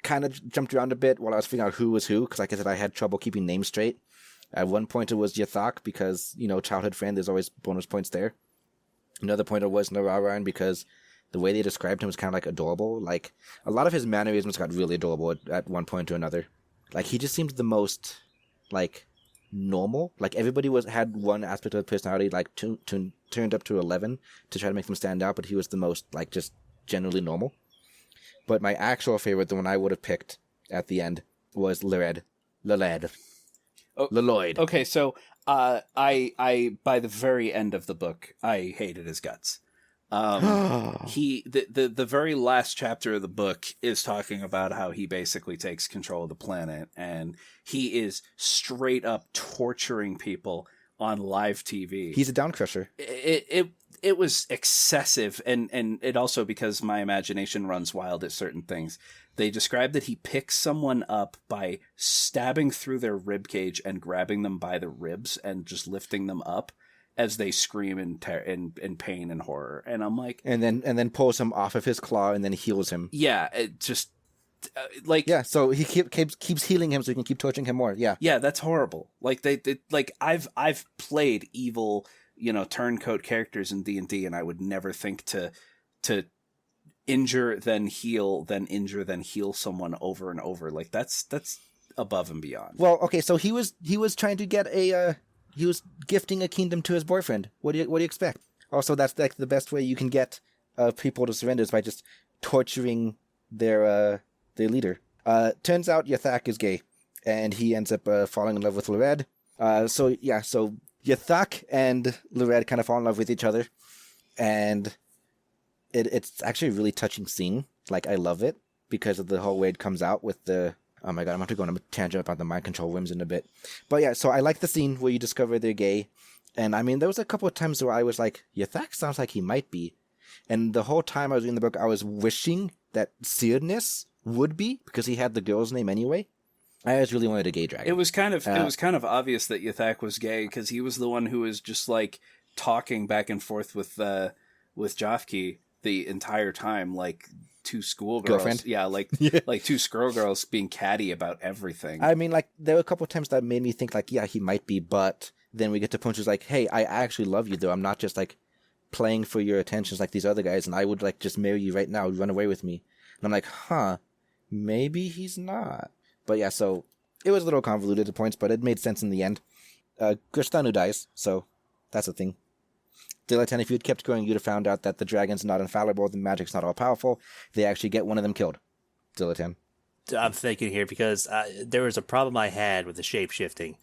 kind of jumped around a bit while I was figuring out who was who, because like I said, I had trouble keeping names straight. At one point it was Jyothky, because, childhood friend, there's always bonus points there. Another pointer was Nararan, because the way they described him was kind of like adorable. Like, a lot of his mannerisms got really adorable at one point or another. Like, he just seemed the most, like, normal. Like, everybody had one aspect of personality, like, turned up to 11 to try to make them stand out, but he was the most, like, just generally normal. But my actual favorite, the one I would have picked at the end, was Leled. Leloid. Okay, so I by the very end of the book, I hated his guts. The very last chapter of the book is talking about how he basically takes control of the planet, and he is straight up torturing people on live TV. He's a downcrusher. It was excessive, and it also, because my imagination runs wild at certain things, they described that he picks someone up by stabbing through their rib cage and grabbing them by the ribs and just lifting them up as they scream in pain and horror. And I'm like, and then pulls him off of his claw and then heals him. Yeah, it just like, yeah. So he keeps healing him so he can keep torturing him more. Yeah, yeah, that's horrible. Like they like I've played evil, turncoat characters in D&D, and I would never think to injure then heal, then injure then heal someone over and over. Like that's above and beyond. Well, okay, so he was trying to get he was gifting a kingdom to his boyfriend. What do you expect? Also, that's like the best way you can get people to surrender is by just torturing their leader. Turns out Jyothky is gay, and he ends up falling in love with Leled. So Jyothky and Leled kind of fall in love with each other, and it's actually a really touching scene. Like, I love it because of the whole way it comes out with the... Oh my god, I'm going to go on a tangent about the mind control whims in a bit. But yeah, so I like the scene where you discover they're gay. And I mean, there was a couple of times where I was like, Jyothky sounds like he might be. And the whole time I was reading the book, I was wishing that Seerness would be, because he had the girl's name anyway. I just really wanted a gay dragon. It was kind of obvious that Jyothky was gay, because he was the one who was just like talking back and forth with Jyothky the entire time, like two schoolgirls. Girlfriend? Yeah, like two schoolgirls being catty about everything. I mean, like, there were a couple of times that made me think, like, yeah, he might be, but then we get to points where it's like, hey, I actually love you, though. I'm not just, like, playing for your attentions like these other guys, and I would, like, just marry you right now, run away with me. And I'm like, maybe he's not. But yeah, so it was a little convoluted at points, but it made sense in the end. Gustanu dies, so that's a thing. Dilettante, if you'd kept going, you'd have found out that the dragon's not infallible, the magic's not all-powerful. They actually get one of them killed. Dilettante. I'm thinking here because there was a problem I had with the shape-shifting.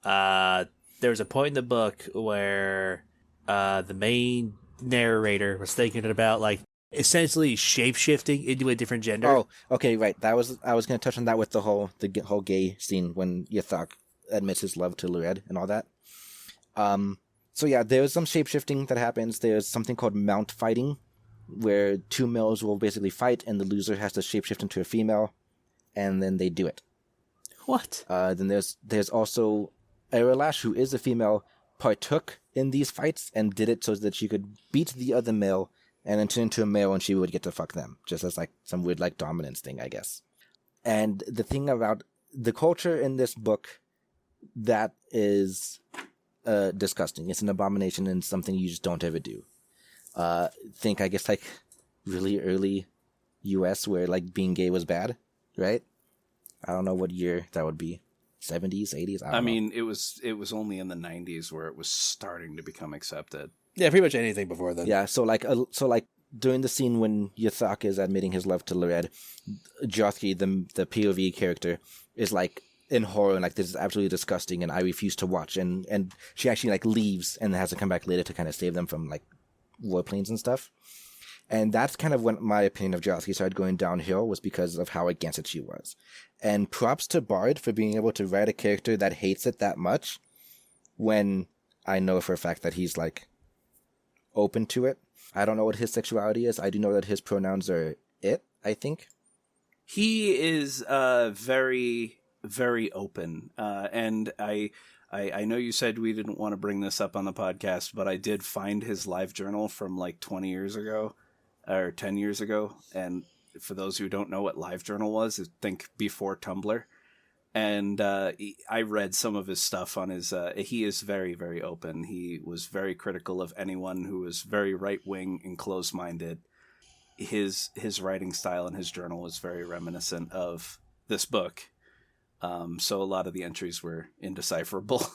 There was a point in the book where the main narrator was thinking about, like, essentially shape-shifting into a different gender. Oh, okay, right. I was going to touch on that with the whole gay scene when Jyothky admits his love to Leled and all that. So yeah, there's some shape-shifting that happens. There's something called mount fighting, where two males will basically fight, and the loser has to shapeshift into a female, and then they do it. What? Then there's also Erelash, who is a female, partook in these fights and did it so that she could beat the other male and then turn into a male, and she would get to fuck them, just as like some weird like dominance thing, I guess. And the thing about the culture in this book, that is disgusting. It's an abomination and something you just don't ever do. Think, I guess, like really early US where like being gay was bad, right? I don't know what year that would be. 70s, 80s? I mean, it was only in the 90s where it was starting to become accepted. Yeah, pretty much anything before then. Yeah, so like during the scene when Jyothky is admitting his love to Leled, Jyothky, the POV character, is like in horror and like, this is absolutely disgusting and I refuse to watch, and she actually like leaves and has to come back later to kind of save them from like warplanes and stuff. And that's kind of when my opinion of Jyothky started going downhill, was because of how against it she was. And props to Bard for being able to write a character that hates it that much, when I know for a fact that he's like open to it. I don't know what his sexuality is. I do know that his pronouns are it, I think. He is very, very open. And I know you said we didn't want to bring this up on the podcast, but I did find his live journal from like 20 years ago or 10 years ago. And for those who don't know what live journal was, think before Tumblr. And I read some of his stuff on his... he is very, very open. He was very critical of anyone who was very right-wing and close-minded. His writing style and his journal was very reminiscent of this book. So a lot of the entries were indecipherable.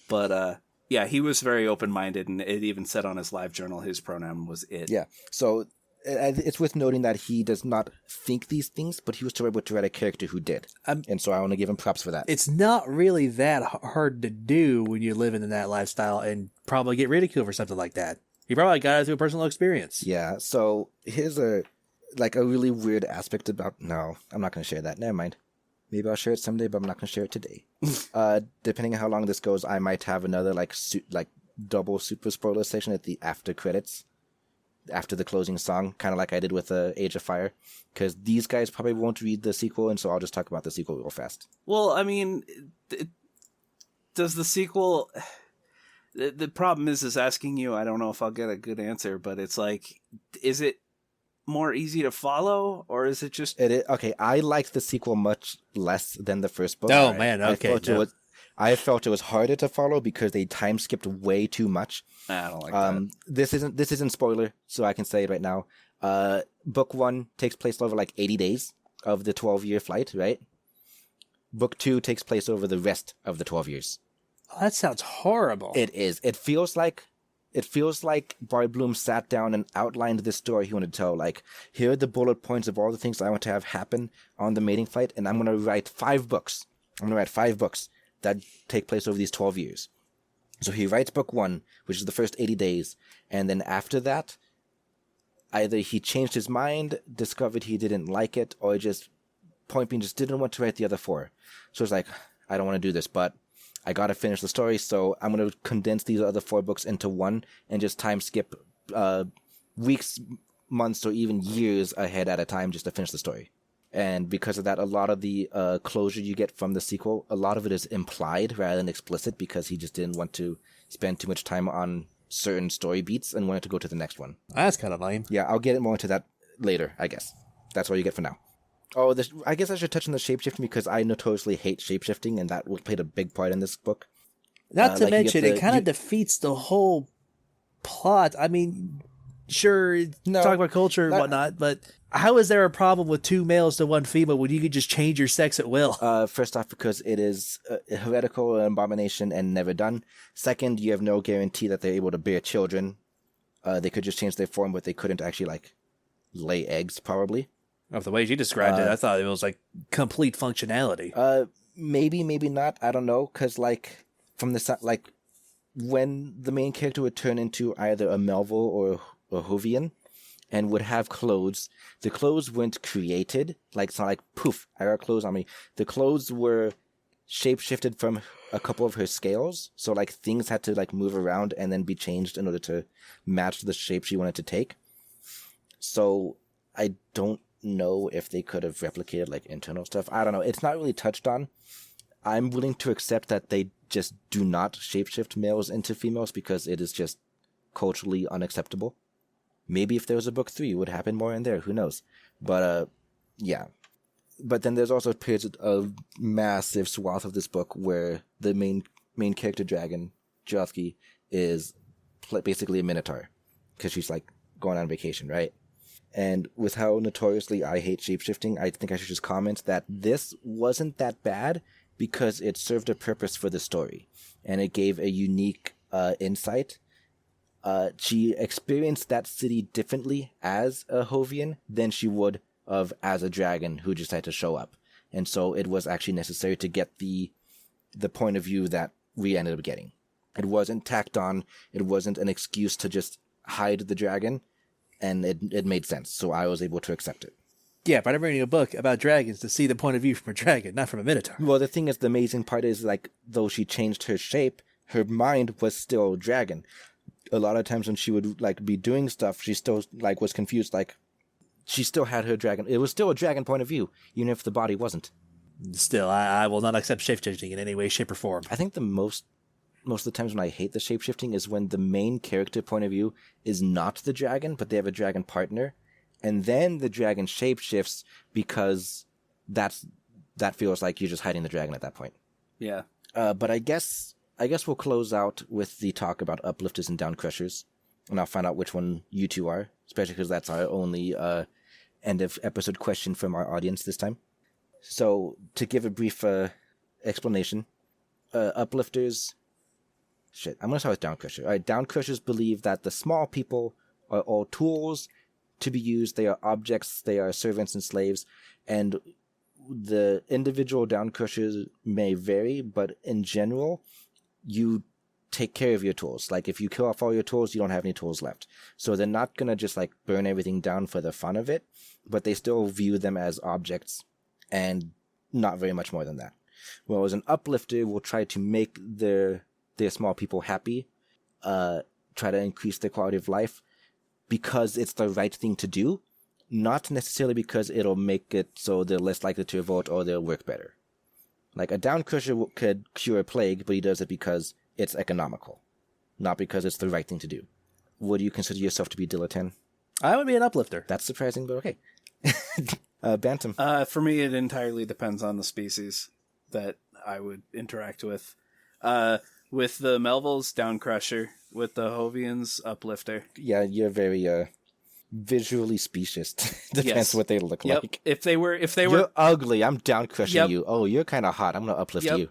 But yeah, he was very open-minded, and it even said on his live journal his pronoun was it. Yeah, so it's worth noting that he does not think these things, but he was able to write a character who did. And so I want to give him props for that. It's not really that hard to do when you're living in that lifestyle and probably get ridiculed for something like that. He probably got it through a personal experience. Yeah, so here's a really weird aspect about... No, I'm not going to share that. Never mind. Maybe I'll share it someday, but I'm not going to share it today. Depending on how long this goes, I might have another double super spoiler section at the after credits, after the closing song, kind of like I did with Age of Fire, because these guys probably won't read the sequel, and so I'll just talk about the sequel real fast. Well, I mean, does the sequel... The problem is asking you, I don't know if I'll get a good answer, but it's like, is it more easy to follow, or is it just... Okay, I liked the sequel much less than the first book. Oh, man, okay. I felt it was harder to follow because they time skipped way too much. I don't like that. This isn't spoiler, so I can say it right now. Book 1 takes place over 80 days of the 12-year flight, right? Book 2 takes place over the rest of the 12 years. Oh, that sounds horrible. It is. It feels like Barry Bloom sat down and outlined this story he wanted to tell. Here are the bullet points of all the things I want to have happen on the mating flight, and I'm going to write 5 books. I'm going to write 5 books that take place over these 12 years. So he writes book 1, which is the first 80 days, and then after that, either he changed his mind, discovered he didn't like it, or just, point being, just didn't want to write the other 4. So it's like, I don't want to do this, but I gotta finish the story, so I'm gonna condense these other 4 books into one and just time skip weeks, months, or even years ahead at a time just to finish the story. And because of that, a lot of the closure you get from the sequel, a lot of it is implied rather than explicit, because he just didn't want to spend too much time on certain story beats and wanted to go to the next one. That's kind of lame. Yeah, I'll get more into that later, I guess. That's all you get for now. Oh, I guess I should touch on the shapeshifting, because I notoriously hate shapeshifting, and that played a big part in this book. Not to mention, it kind of defeats the whole plot. I mean, sure, talk about culture and whatnot, but how is there a problem with 2 males to 1 female when you could just change your sex at will? First off, because it is heretical, an abomination, and never done. Second, you have no guarantee that they're able to bear children. They could just change their form, but they couldn't actually, lay eggs, probably. Of the way you described it, I thought it was complete functionality. Maybe not. I don't know, because from the when the main character would turn into either a Melville or a Hovian, and would have clothes, the clothes weren't created. It's not poof, I got clothes on me. The clothes were shapeshifted from a couple of her scales, so things had to move around and then be changed in order to match the shape she wanted to take. So I don't know if they could have replicated internal stuff. I don't know. It's not really touched on. I'm willing to accept that they just do not shapeshift males into females because it is just culturally unacceptable. Maybe if there was a book 3, it would happen more in there. Who knows? But yeah. But then there's also periods of massive swath of this book where the main character dragon, Jyothky, is basically a minotaur because she's going on vacation, right? And with how notoriously I hate shapeshifting, I think I should just comment that this wasn't that bad because it served a purpose for the story. And it gave a unique insight. She experienced that city differently as a Hovian than she would have as a dragon who just had to show up. And so it was actually necessary to get the point of view that we ended up getting. It wasn't tacked on. It wasn't an excuse to just hide the dragon. And it made sense, so I was able to accept it. Yeah, but I'm reading a book about dragons to see the point of view from a dragon, not from a minotaur. Well, the thing is, the amazing part is, though she changed her shape, her mind was still dragon. A lot of times when she would, be doing stuff, she still, was confused, she still had her dragon. It was still a dragon point of view, even if the body wasn't. Still, I will not accept shapeshifting in any way, shape, or form. I think the most of the times when I hate the shapeshifting is when the main character point of view is not the dragon, but they have a dragon partner, and then the dragon shapeshifts because that feels like you're just hiding the dragon at that point. Yeah. But I guess we'll close out with the talk about uplifters and downcrushers, and I'll find out which one you two are, especially because that's our only end of episode question from our audience this time. So to give a brief explanation, uplifters... I'm going to start with downcrushers. All right, downcrushers believe that the small people are all tools to be used. They are objects. They are servants and slaves. And the individual down crushers may vary, but in general, you take care of your tools. Like, if you kill off all your tools, you don't have any tools left. So they're not going to just, like, burn everything down for the fun of it, but they still view them as objects and not very much more than that. Whereas an uplifter will try to make their small people happy, try to increase their quality of life because it's the right thing to do, not necessarily because it'll make it so they're less likely to revolt or they'll work better. Like, a down crusher could cure a plague, but he does it because it's economical, not because it's the right thing to do. Would you consider yourself to be Diletan? I would be an uplifter. That's surprising, but okay. Bantam. For me, it entirely depends on the species that I would interact with. With the Melvilles, down crusher. With the Hovians, uplifter. Yeah, you're very visually specious. Depends what they look like. If they were, you're ugly. I'm down crushing you. Oh, you're kind of hot. I'm gonna uplift you.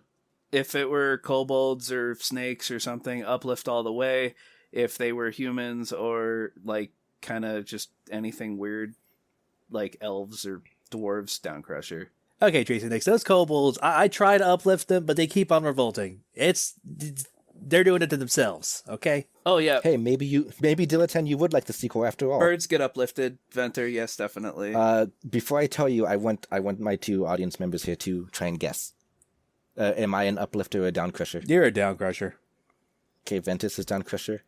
If it were kobolds or snakes or something, uplift all the way. If they were humans or like kind of just anything weird, like elves or dwarves, down crusher. Okay, Tracy Nix, those kobolds, I try to uplift them, but they keep on revolting. They're doing it to themselves, okay? Oh, yeah. Hey, maybe Diletan, you would like the sequel after all. Birds get uplifted. Venter, yes, definitely. Before I tell you, I want my two audience members here to try and guess. Am I an uplifter or a down crusher? You're a down crusher. Okay, Ventus is down crusher.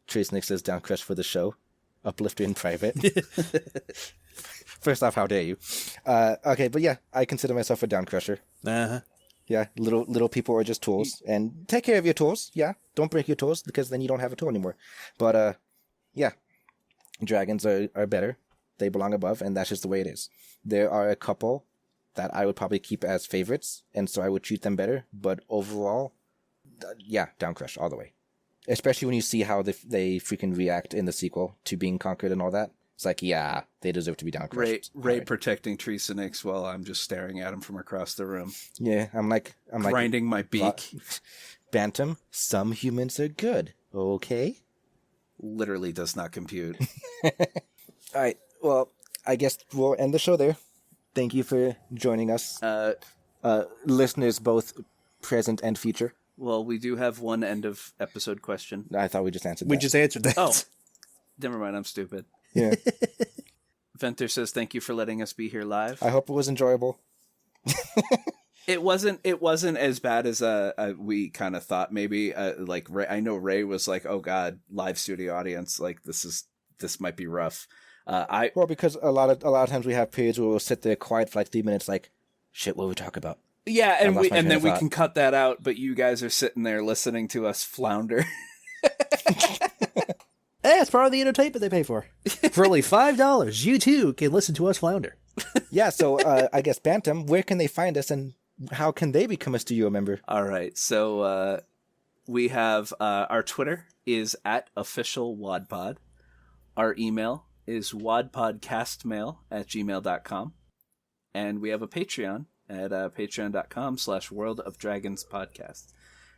Trace Nix is down crush for the show. Uplifter in private. First off, how dare you? Okay, but yeah, I consider myself a down crusher. Uh-huh. Yeah, little people are just tools, and take care of your tools. Yeah, don't break your tools because then you don't have a tool anymore. But yeah, dragons are better. They belong above, and that's just the way it is. There are a couple that I would probably keep as favorites, and so I would treat them better. But overall, yeah, down crush all the way. Especially when you see how they freaking react in the sequel to being conquered and all that. It's like, yeah, they deserve to be down crushed. Ray protecting Treesenix while I'm just staring at him from across the room. Yeah, I'm like grinding my beak. Bantam, some humans are good. Okay? Literally does not compute. All right. Well, I guess we'll end the show there. Thank you for joining us. Listeners both present and future. Well, we do have one end of episode question. I thought we just answered that. We just answered that. Oh, never mind. I'm stupid. Yeah. Venter says, thank you for letting us be here live. I hope it was enjoyable. It wasn't as bad as we kind of thought. Maybe like Ray, I know Ray was like, oh God, live studio audience. Like this might be rough. Well, because a lot of times we have periods where we'll sit there quiet for like 3 minutes, like, shit, what do we talk about? Yeah, and then we can cut that out, but you guys are sitting there listening to us flounder. Hey, it's part of the entertainment they pay for. For only $5, you too can listen to us flounder. Yeah, so I guess Bantam, where can they find us and how can they become a studio member? All right, so we have our Twitter is @officialwadpod. Our email is wadpodcastmail@gmail.com. And we have a Patreon at patreon.com/worldofdragonspodcast.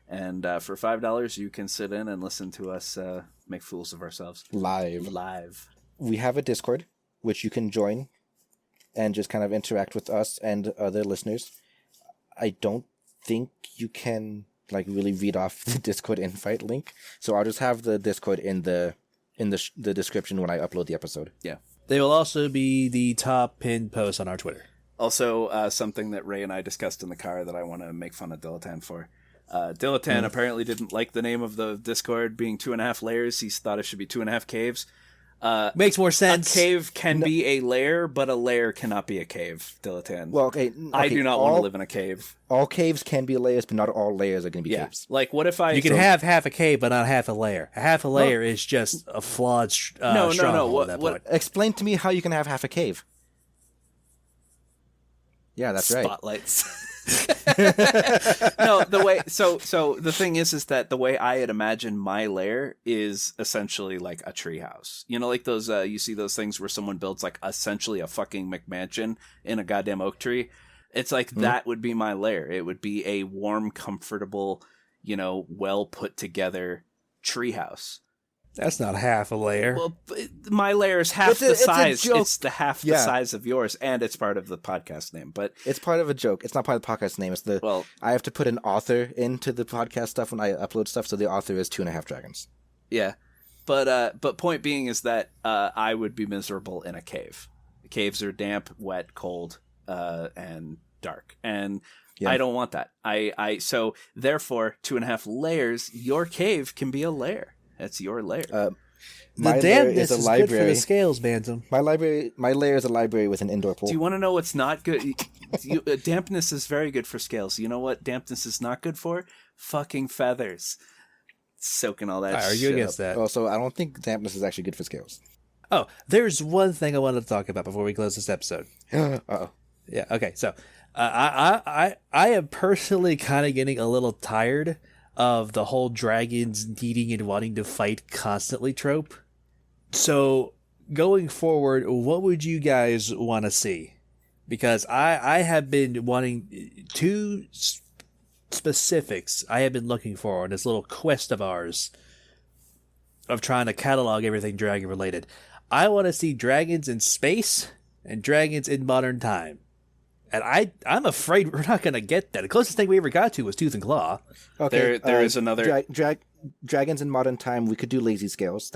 And for $5, you can sit in and listen to us make fools of ourselves. Live. We have a Discord, which you can join and just kind of interact with us and other listeners. I don't think you can like really read off the Discord invite link, so I'll just have the Discord in the description when I upload the episode. Yeah. They will also be the top pinned post on our Twitter. Also, something that Ray and I discussed in the car that I want to make fun of Diletan for. Diletan apparently didn't like the name of the Discord being 2.5 layers. He thought it should be 2.5 caves. Makes more sense. A cave can be a lair, but a lair cannot be a cave, Diletan. Well, okay. I do not want to live in a cave. All caves can be layers, but not all layers are going to be caves. Like, what if I... You can have half a cave, but not half a layer. A half a layer is just a flawed stronghold at that point. Explain to me how you can have half a cave. Yeah, that's right. Spotlights. No, the way so the thing is that the way I had imagined my lair is essentially like a treehouse. You know, like those you see those things where someone builds like essentially a fucking McMansion in a goddamn oak tree. It's like that would be my lair. It would be a warm, comfortable, you know, well put together treehouse. That's not half a layer. Well, my layer is half the it's a size. joke. It's the half the size of yours, and it's part of the podcast name. But it's part of a joke. It's not part of the podcast name. It's I have to put an author into the podcast stuff when I upload stuff, so the author is 2.5 dragons. Yeah, but point being is that I would be miserable in a cave. Caves are damp, wet, cold, and dark, and I don't want that. So therefore 2.5 layers. Your cave can be a lair. That's your layer. The dampness is good for the scales, Bantam. My layer is a library with an indoor pool. Do you want to know what's not good? Dampness is very good for scales. You know what dampness is not good for? Fucking feathers. Soaking all that shit. Are you against that? Oh, so I don't think dampness is actually good for scales. Oh, there's one thing I wanted to talk about before we close this episode. Uh-oh. Yeah, okay, so I am personally kind of getting a little tired of the whole dragons needing and wanting to fight constantly trope. So going forward, what would you guys want to see? Because I have been wanting two specifics I have been looking for on this little quest of ours of trying to catalog everything dragon related. I want to see dragons in space and dragons in modern time. And I'm afraid we're not going to get that. The closest thing we ever got to was Tooth and Claw. Okay, there is another... Dragons in modern time, we could do lazy scales.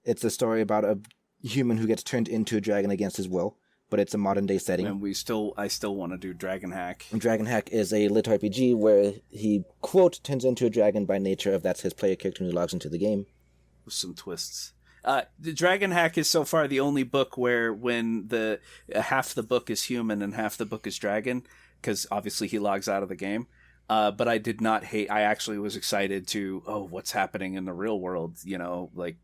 It's a story about a human who gets turned into a dragon against his will, but it's a modern day setting. And I still want to do Dragon Hack. And Dragon Hack is a lit RPG where he, quote, turns into a dragon by nature if that's his player character when he logs into the game. With some twists. The Dragon Hack is so far the only book where when the half the book is human and half the book is dragon, because obviously he logs out of the game. But I did not hate. I actually was excited to what's happening in the real world. You know, like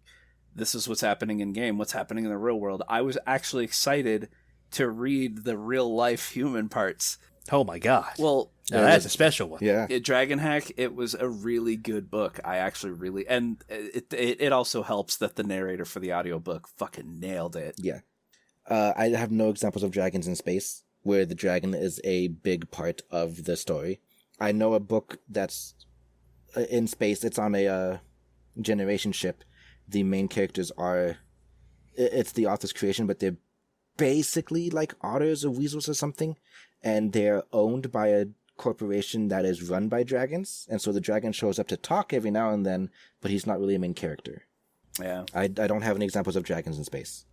this is what's happening in game. What's happening in the real world? I was actually excited to read the real life human parts. Oh my god! Well, that's a special one. Yeah, Dragon Hack. It was a really good book. I actually really, and it also helps that the narrator for the audiobook fucking nailed it. Yeah, I have no examples of dragons in space where the dragon is a big part of the story. I know a book that's in space. It's on a generation ship. The main characters it's the author's creation, but they're basically like otters or weasels or something. And they're owned by a corporation that is run by dragons. And so the dragon shows up to talk every now and then, but he's not really a main character. Yeah. I don't have any examples of dragons in space.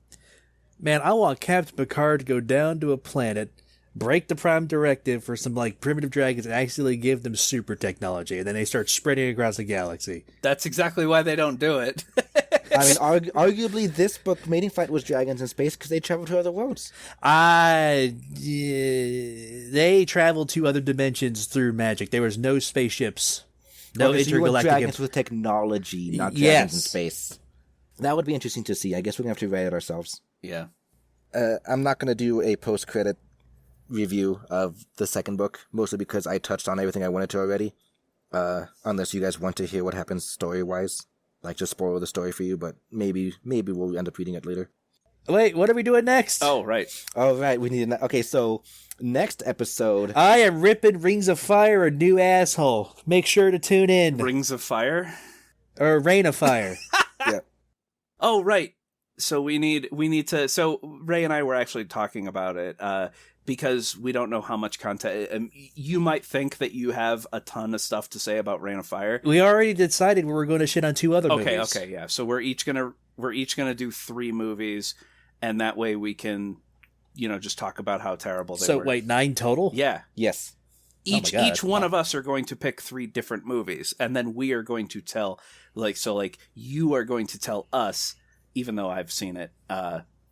Man, I want Captain Picard to go down to a planet, break the Prime Directive for some like primitive dragons and actually give them super technology. And then they start spreading across the galaxy. That's exactly why they don't do it. I mean, arguably, this book, Mating Flight, was dragons in space because they traveled to other worlds. They traveled to other dimensions through magic. There was no spaceships, no so you want intergalactic. dragons with technology, not dragons in space. That would be interesting to see. I guess we're gonna have to write it ourselves. Yeah. I'm not gonna do a post-credit review of the second book, mostly because I touched on everything I wanted to already. Unless you guys want to hear what happens story-wise. Like, just spoil the story for you, but maybe we'll end up reading it later. Wait, what are we doing next? Oh, right. Oh, right. We need okay, so next episode... I am ripping Rings of Fire a new asshole. Make sure to tune in. Rings of Fire? Or Rain of Fire. Yeah. Oh, right. So we need to... So Ray and I were actually talking about it, because we don't know how much content... you might think that you have a ton of stuff to say about Rain of Fire. We already decided we were going to shit on 2 other movies. Okay, yeah. So we're each gonna do 3 movies, and that way we can, just talk about how terrible they were. So wait, 9 total? Yeah. Yes. Each one of us are going to pick 3 different movies, and then we are going to tell, you are going to tell us, even though I've seen it,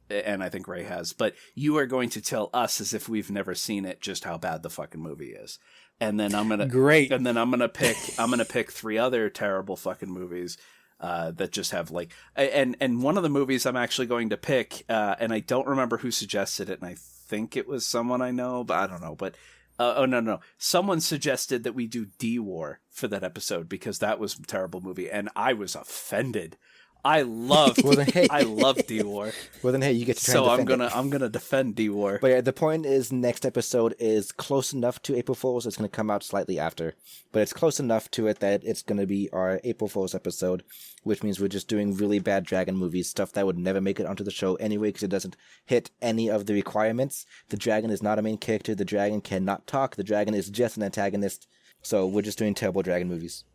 and I think Ray has, but you are going to tell us as if we've never seen it just how bad the fucking movie is. And then I'm gonna pick 3 other terrible fucking movies that just have and one of the movies I'm actually going to pick, and I don't remember who suggested it, and I think it was someone I know, but I don't know. But no, someone suggested that we do D-War for that episode because that was a terrible movie, and I was offended. I love Well, then, hey. I love D-War. Well, then, hey, you get to try So and defend it. I'm gonna defend D-War. But yeah, the point is, next episode is close enough to April Fool's. It's going to come out slightly after, but it's close enough to it that it's going to be our April Fool's episode, which means we're just doing really bad dragon movies, stuff that would never make it onto the show anyway because it doesn't hit any of the requirements. The dragon is not a main character. The dragon cannot talk. The dragon is just an antagonist. So we're just doing terrible dragon movies.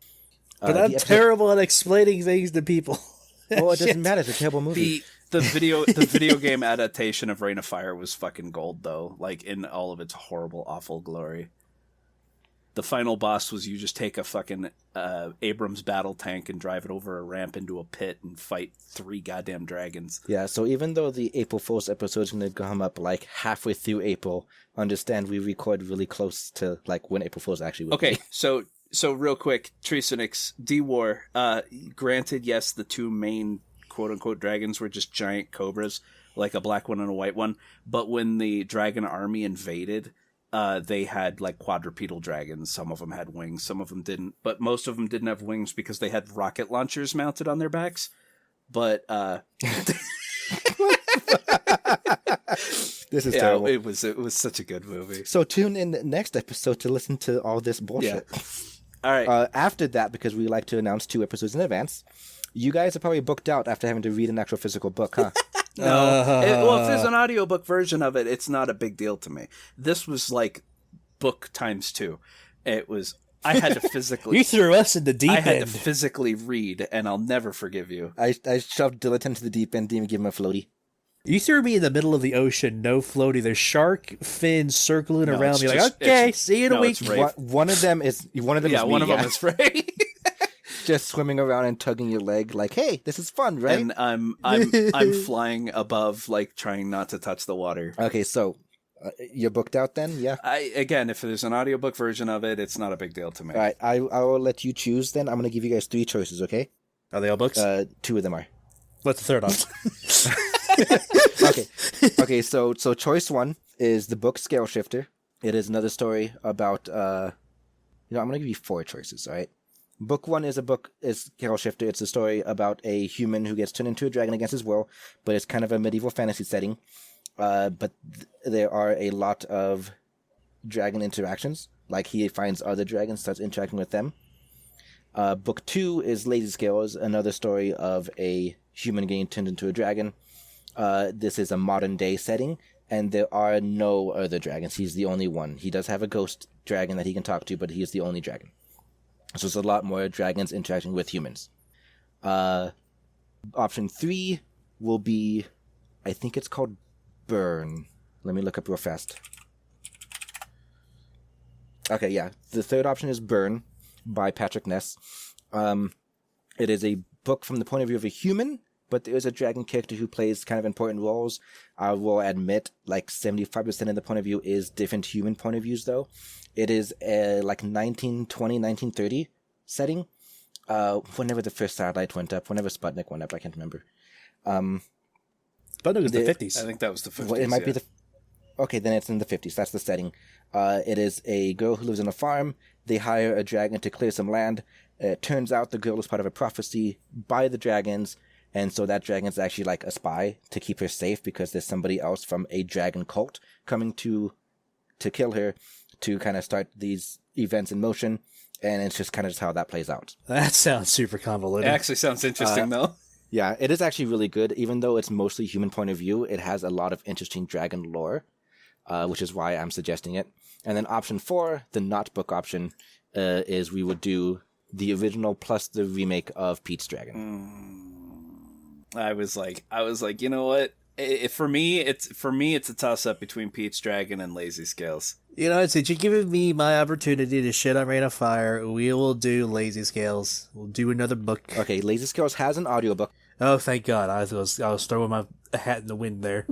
But I'm terrible at explaining things to people. Well, it doesn't matter. It's a terrible movie. The video game adaptation of Reign of Fire was fucking gold, though. Like, in all of its horrible, awful glory. The final boss was you just take a fucking Abrams battle tank and drive it over a ramp into a pit and fight 3 goddamn dragons. Yeah, so even though the April Fool's episode is going to come up like halfway through April, understand we record really close to like when April Fool's actually will Okay, be. so real quick, Treesonix, D-War, granted, yes, the 2 main quote-unquote dragons were just giant cobras, like a black one and a white one, but when the dragon army invaded, they had like quadrupedal dragons. Some of them had wings, some of them didn't, but most of them didn't have wings because they had rocket launchers mounted on their backs. But This is terrible. it was such a good movie. So tune in the next episode to listen to all this bullshit. Yeah. All right. After that, because we like to announce 2 episodes in advance, you guys are probably booked out after having to read an actual physical book, huh? No. Well, if there's an audiobook version of it, it's not a big deal to me. This was like book times 2. It was. I had to physically. You threw us in the deep I had end. to physically read, and I'll never forgive you. I shoved Dilettante into the deep end, didn't even give him a floaty. You threw me in the middle of the ocean, no floaty. There's shark fins circling No, around it's me. just- Like, okay, it's- see you in a no, week. it's Rafe. One of them is me, One of them is Ray. just swimming around and tugging your leg like, hey, this is fun, right? And I'm flying above, like trying not to touch the water. Okay, so you're booked out then? Yeah. Again, if there's an audiobook version of it, it's not a big deal to me. All right, I will let you choose then. I'm going to give you guys 3 choices, okay? Are they all books? 2 of them are. What's the third option? Okay, so choice 1 is the book Scale Shifter. It is another story about, I'm going to give you 4 choices, all right? Book 1 is Scale Shifter. It's a story about a human who gets turned into a dragon against his will, but it's kind of a medieval fantasy setting. But there are a lot of dragon interactions. Like he finds other dragons, starts interacting with them. Book 2 is Lazy Scales, another story of a human getting turned into a dragon. This is a modern day setting, and there are no other dragons. He's the only one. He does have a ghost dragon that he can talk to, but he is the only dragon. So it's a lot more dragons interacting with humans. Option 3 will be, I think it's called Burn. Let me look up real fast. Okay, yeah. The third option is Burn by Patrick Ness. It is a book from the point of view of a human, but there is a dragon character who plays kind of important roles. I will admit, like 75% of the point of view is different human point of views, though. It is a like 1920, 1930 setting. Whenever the first satellite went up, whenever Sputnik went up, I can't remember. Sputnik was the 50s. I think that was the 50s. Well, it might be the. Okay, then it's in the 50s. That's the setting. It is a girl who lives on a farm. They hire a dragon to clear some land. It turns out the girl is part of a prophecy by the dragons, and so that dragon's actually like a spy to keep her safe because there's somebody else from a dragon cult coming to kill her, to kind of start these events in motion, and it's just kind of just how that plays out. That sounds super convoluted. It actually sounds interesting, though. Yeah, it is actually really good. Even though it's mostly human point of view, it has a lot of interesting dragon lore, which is why I'm suggesting it. And then option 4, the not book option, is we would do the original plus the remake of Pete's Dragon. I was like, you know what? For me, it's a toss up between Pete's Dragon and Lazy Scales. You know, since you're giving me my opportunity to shit on Reign of Fire, we will do Lazy Scales. We'll do another book. Okay, Lazy Scales has an audiobook. Oh, thank God. I was throwing my hat in the wind there.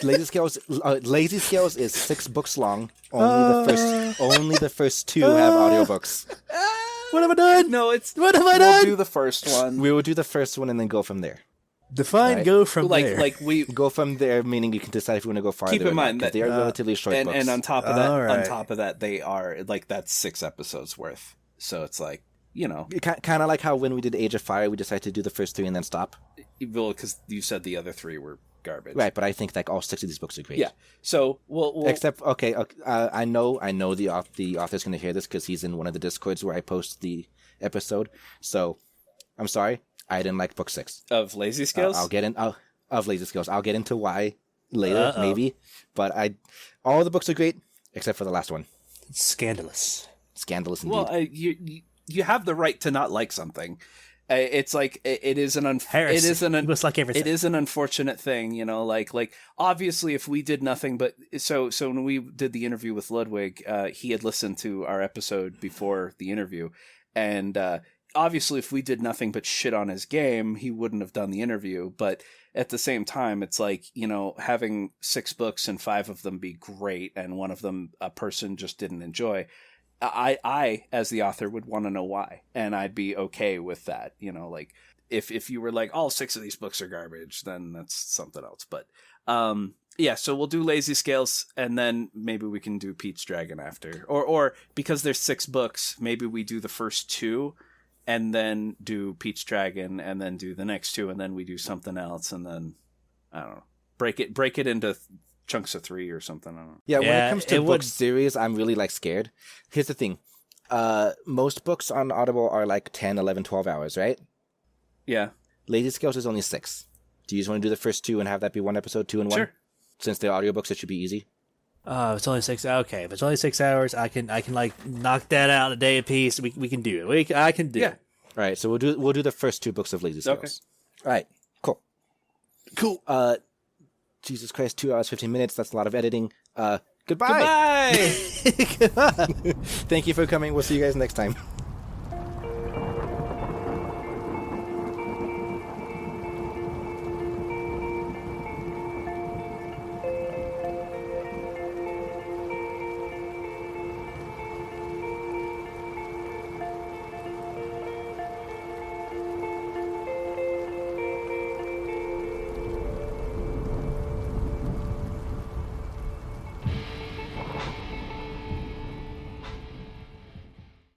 Lazy Scales is 6 books long. Only the first 2 have audiobooks. What have I done? No, What have I we'll done? do the first one. We will do the first one and then go from there. Define Right. go from there. Like we Go from there, meaning you can decide if you want to go farther. keep or in not, mind 'cause that they are relatively short books. and on top of that, All right. they are like that's 6 episodes worth. So it's like, Kind of like how when we did Age of Fire, we decided to do the first 3 and then stop. Well, because you said the other 3 were garbage. Right, but I think like all 6 of these books are great. Yeah. So we'll except I know the author's going to hear this because he's in one of the Discords where I post the episode. So I'm sorry, I didn't like book 6 of Lazy Scales. I'll get in of Lazy Scales. I'll get into why later, maybe. But all the books are great except for the last one. It's scandalous. Scandalous indeed. Well, you have the right to not like something. It's like it is an it is an unfortunate thing, like obviously if we did nothing but so when we did the interview with Ludwig, he had listened to our episode before the interview, and obviously if we did nothing but shit on his game, he wouldn't have done the interview. But at the same time, it's like, having 6 books and 5 of them be great and one of them a person just didn't enjoy, I as the author would want to know why, and I'd be okay with that. Like if you were like all 6 of these books are garbage, then that's something else. But yeah, so we'll do Lazy Scales, and then maybe we can do Pete's Dragon after, or because there's 6 books, maybe we do the first 2 and then do Pete's Dragon, and then do the next 2, and then we do something else, and then I don't know, break it into chunks of 3 or something. I don't know. Yeah, when it comes to book series, I'm really like scared. Here's the thing. Most books on Audible are like 10, 11, 12 hours, right? Yeah. Lazy Scales is only 6. Do you just want to do the first 2 and have that be one episode, 2 and 1? Sure. Since they're audiobooks, it should be easy. It's only 6. Okay, if it's only 6 hours, I can like knock that out in a day apiece. We can do it. I can do it. All right, so we'll do the first 2 books of Lazy Scales. Okay. All right, cool. Jesus Christ, 2 hours, 15 minutes. That's a lot of editing. Goodbye. Goodbye. Thank you for coming. We'll see you guys next time.